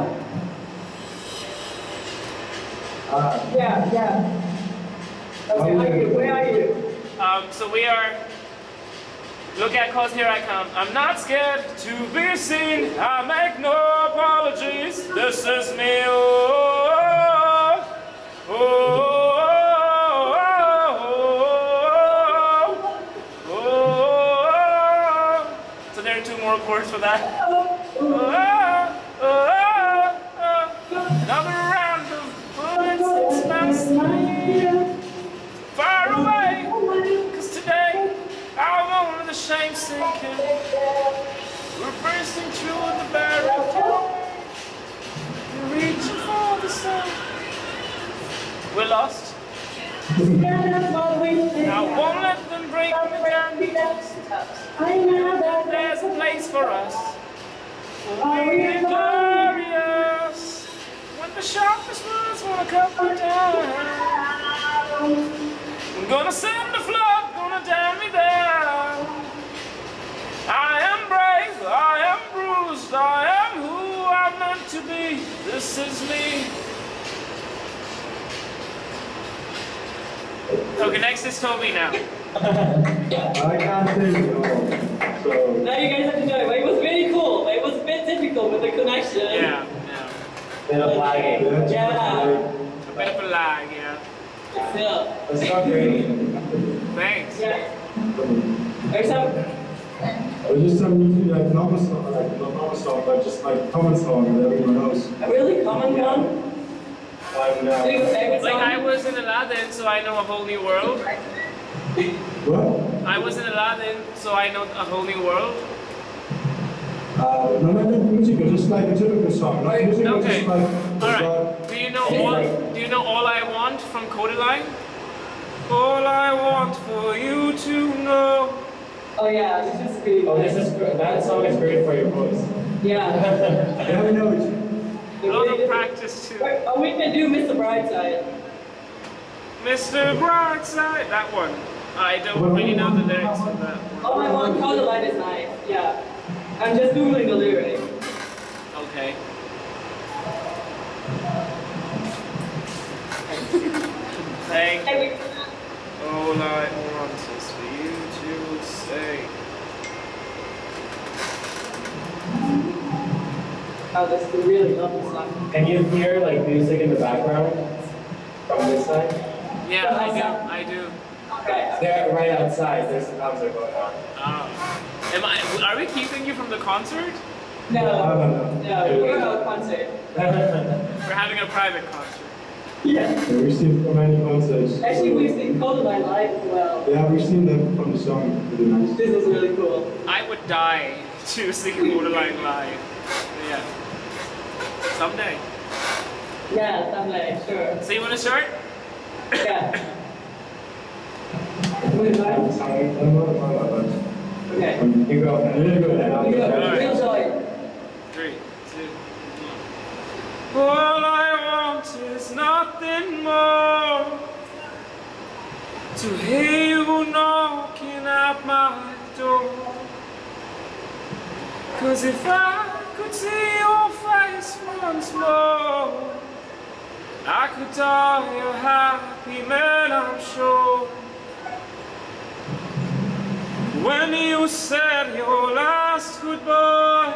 Yeah. Okay, where are you? So we are. Look at, cause here I come. I'm not scared to be seen. I make no apologies. This is me. So there are two more chords for that. Another round of bullets expands me far away. Cause today I won't let the shame sink in. We're bursting through the barricade. We're reaching for the sun. We're lost. I won't let them break me down. I know that there's a place for us. We're glorious. When the sharpest words wanna cut me down, I'm gonna send the flood, gonna damn me down. I am brave, I am bruised, I am who I'm meant to be. This is me. Okay, next is Toby now. I can't sing at all. So. Now you guys have to join. It was very cool. It was a bit difficult with the connection. Yeah. Bit of lagging. Yeah. A bit of a lag, yeah. Yeah. Let's start great. Thanks. Yeah. There's some. Or just some usually like normal song, like not normal song, but just like common song that everyone knows. A really common one. Like, Like I was in Aladdin, so I know a whole new world. what? I was in Aladdin, so I know a whole new world. No, music is just like a typical song. Like music is Okay. just like. Alright. Do you know all I want from Codeline? All I want for you to know. Oh yeah, this is great. Oh, that song is great for your voice. Yeah. Yeah, we know it. A lot of practice too. Oh, we can do Mr. Brightside. Mr. Brightside, that one. I don't really know the lyrics for that one. Oh, my one, Codeline is nice. Yeah. I'm just googling the lyrics. Okay. Thank you. All I want is for you to say. Oh, this is a really lovely song. Can you hear like music in the background from this side? Yeah, I do. Okay. They're right outside. There's a concert going on. Are we keeping you from the concert? No, No. we're at a concert. We're having a private concert. Yeah. We've seen so many concerts. Actually, we've seen Colony live as well. Yeah, we've seen them from the song. Pretty nice. This is really cool. I would die to see Borderline live. Yeah. Someday. Yeah, someday, sure. So you want to start? Yeah. I'm not a fan, but Okay. you go. Real joy. 3, 2, 1. All I want is nothing more to hear you knocking at my door. 'Cause if I could see your face once more, I could die a happy man, I'm sure. When you said your last goodbye,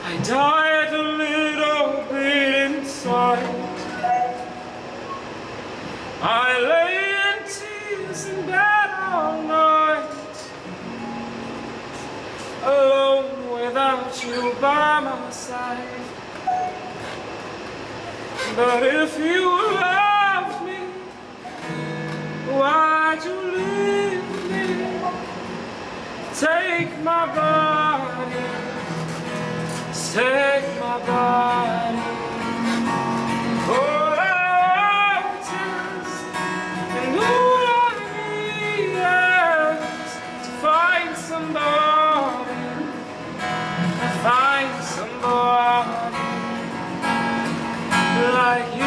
I died a little bit inside. I lay in tears in bed all night, alone without you by my side. But if you loved me, why'd you leave me? Take my body, take my body. All I want is, and all I need is to find somebody, find somebody like you.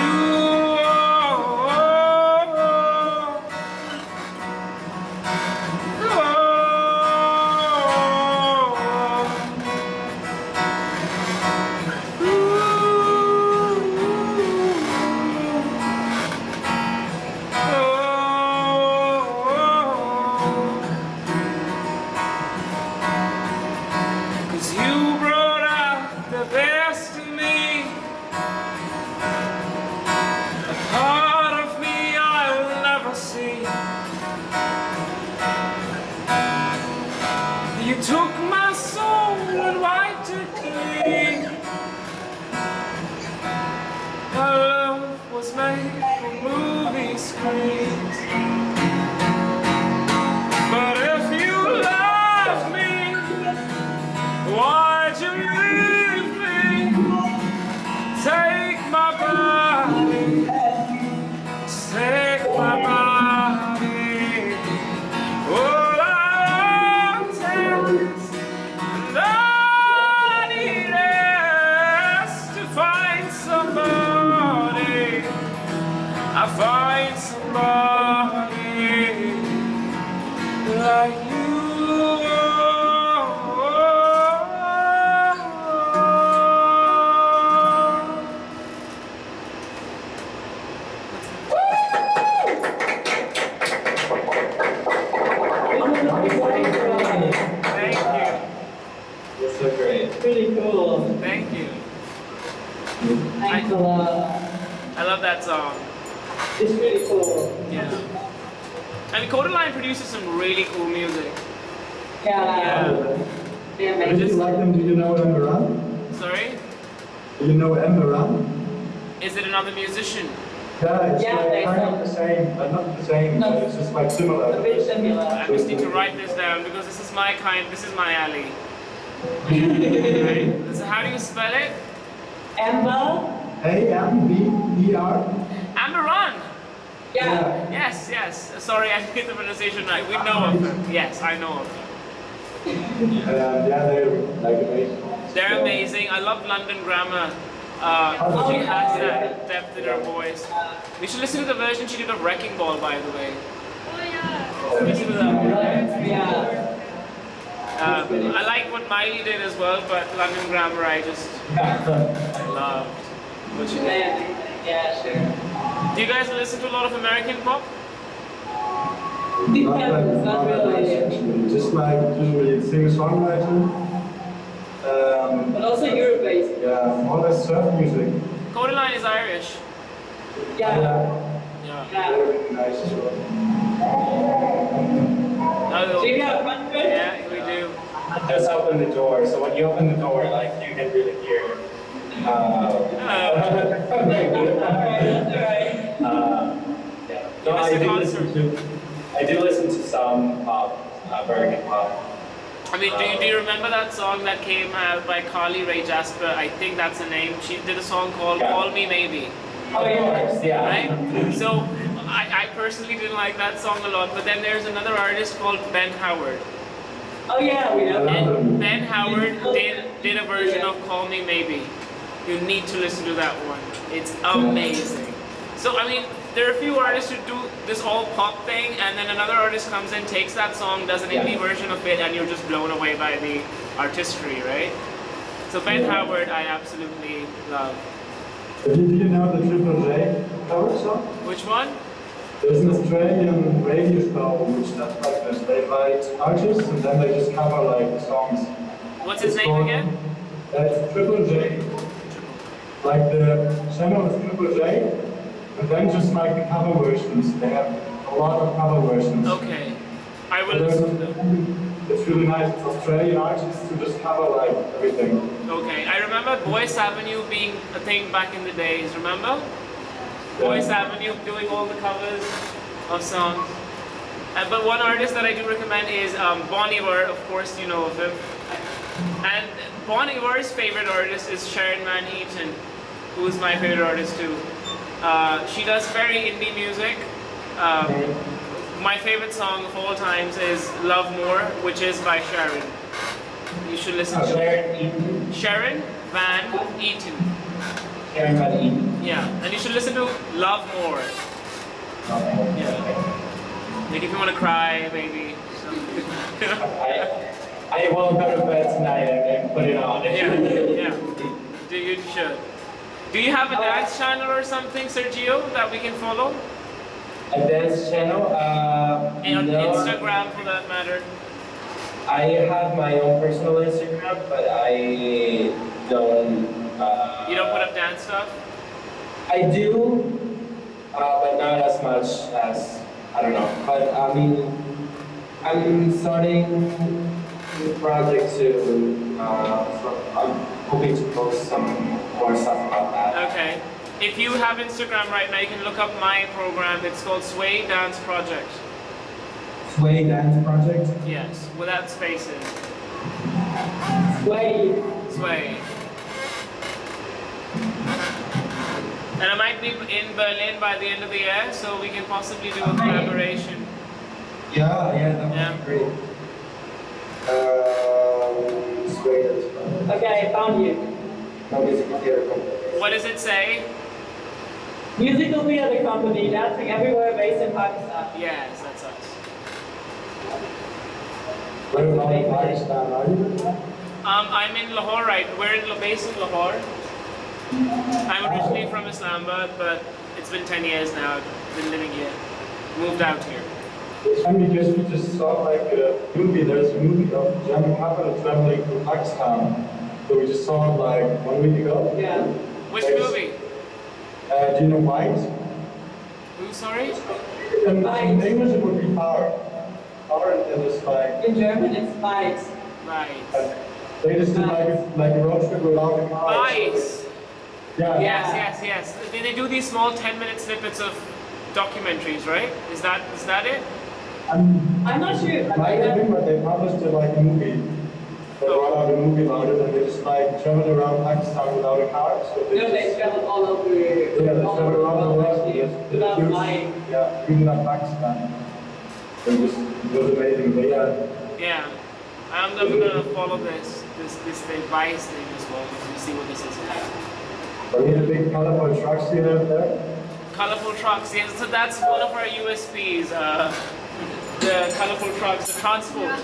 Pretty cool. Thank you. Thanks a lot. I love that song. It's pretty cool. Yeah. I mean, Codaline produces some really cool music. Yeah. Did you like them? Do you know Emran? Sorry? Do you know Emran? Is it another musician? Yeah, it's Yeah, like they kind of the same, but not the same. No. It's just like similar. A bit similar. I just need to write this down because this is my alley. Right? So how do you spell it? Amber? A-M-B-E-R. Amberon! Yeah. Yes. Sorry, I didn't get the pronunciation right. We know of them. Yes, I know of them. Yeah, they're like amazing. They're amazing. I love London Grammar. She has that depth in her voice. We should listen to the version she did of Wrecking Ball, by the way. Oh yeah. Listen to that. Yeah. I like what Miley did as well, but London Grammar I loved what she did. Yeah, sure. Do you guys listen to a lot of American pop? Depends, not really. Actually. Just like usually singer-songwriter. But also Europe-based. Yeah, more or less surf music. Codaline is Irish. Yeah. Yeah. They're really nice as well. Oh, Do you have fun with it? yeah, we do. just open the door. So when you open the door, like you can really hear. Yeah. No, I do listen to some pop, American pop. I mean, do you remember that song that came out by Carly Rae Jepsen? I think that's the name. She did a song called Call Me Maybe. Of course, yeah. Right? So I personally didn't like that song a lot, but then there's another artist called Ben Howard. Oh yeah, we know. And Ben Howard did a version of Call Me Maybe. You need to listen to that one. It's amazing. So I mean, there are a few artists who do this all pop thing, and then another artist comes in, takes that song, does an indie version of it, and you're just blown away by the artistry, right? So Ben Howard, I absolutely love. Do you know the Triple J cover song? Which one? There's an Australian radio show which does like this. They invite artists and then they just cover like songs. What's his name again? It's Triple J. Like the channel is Triple J, and then just like the cover versions. They have a lot of cover versions. Okay. I will listen to them. It's really nice. It's Australian artists who just cover like everything. Okay. I remember Voice Avenue being a thing back in the days, remember? Voice Avenue doing all the covers of songs. But one artist that I do recommend is Bon Iver, of course you know of him. And Bon Iver's favorite artist is Sharon Van Eaton, who's my favorite artist too. She does very indie music. My favorite song of all times is Love More, which is by Sharon. You should listen to it. Sharon Van Eaton. Sharon Van Eaton. Yeah, and you should listen to Love More. Yeah. Like if you want to cry, maybe. I will go to bed tonight and put it on. Yeah. You should. Do you have a dance channel or something, Sergio, that we can follow? A dance channel? And no. Instagram, for that matter. I have my own personal Instagram, but I don't. You don't put up dance stuff? I do, but not as much as, I don't know. But I mean, I'm starting a project to, so I'm hoping to post some more stuff about that. Okay. If you have Instagram right now, you can look up my program. It's called Sway Dance Project. Sway Dance Project? Yes, without spaces. Sway. Sway. And I might be in Berlin by the end of the year, so we can possibly do a collaboration. Yeah, that would be great. Sway Dance Project. Okay, I found you. No musical theater company. What does it say? Musical theater company, dancing everywhere, based in Pakistan. Yes, that's us. Where in Pakistan are you? I'm in Lahore, right? We're based in Lahore. I'm originally from Islamabad, but it's been 10 years now. I've been living here. Moved out here. And because we just saw like a movie, there's a movie of a German couple traveling to Pakistan. So we just saw it like 1 week ago. Yeah. Which movie? Do you know White? Who, sorry? In English it would be Power. Power and it's like... In German it's Fight. Right. They just did like a road trip without a car. Bites. Yeah. Yes. They do these small 10-minute snippets of documentaries, right? Is that it? I'm not sure. I think but they published it like a movie. They brought out a movie about it and they just like traveled around Pakistan without a car. So they traveled all over. Yeah, they traveled around the world. Without flying. Yeah, even not Pakistan. It was amazing. But Yeah. I'm gonna follow this advice thing as well. To see what this is. Are we the big colorful trucks you have there? Colorful trucks, yes. So that's one of our USPs. The colorful trucks, the transport.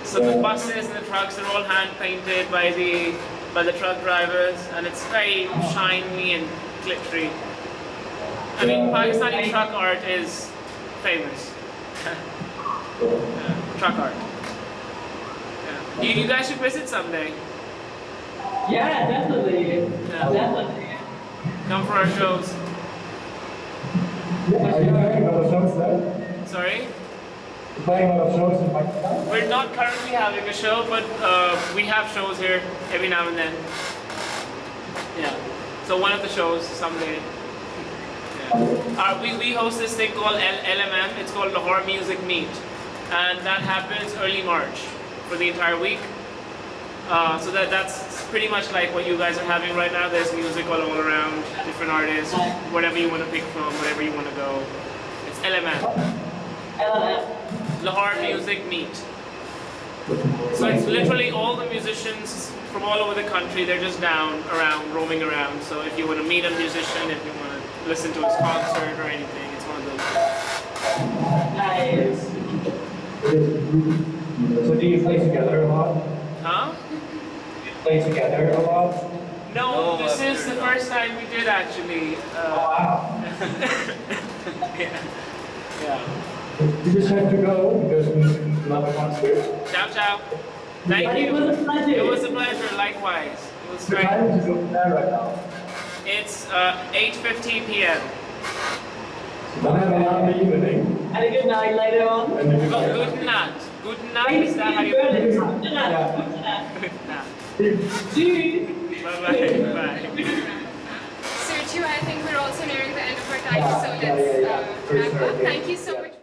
So the buses and the trucks are all hand painted by the truck drivers, and it's very shiny and glittery. I mean, Pakistani truck art is famous. Truck art. Yeah. You guys should visit someday. Yeah, definitely. Yeah. Definitely. Come for our shows. Are you having other shows there? Sorry? Playing a lot of shows in Pakistan? We're not currently having a show, but we have shows here every now and then. Yeah. So one of the shows someday. Yeah. We host this thing called LMM. It's called Lahore Music Meet, and that happens early March for the entire week. So that's pretty much like what you guys are having right now. There's music all around, different artists, whatever you want to pick from, wherever you want to go. It's LMM. Lahore Music Meet. So it's literally all the musicians from all over the country. They're just roaming around. So if you want to meet a musician, if you want to listen to his concert or anything, it's one of those. So do you play together a lot? Huh? Do you play together a lot? No, this is the first time we did actually. Wow. Yeah. You just have to go because we love a concert. Ciao, ciao. Thank you. It was a pleasure. Likewise. It was The great. time is there right now. It's 8:15 p.m. Then have a lovely evening. And a good night later on. And then Good night. Good night. Is that how you put it? Good night. Good night. Cheers. Bye-bye. Bye. So, Chu, I think we're also nearing the end of our time, so let's wrap up. Thank you so much.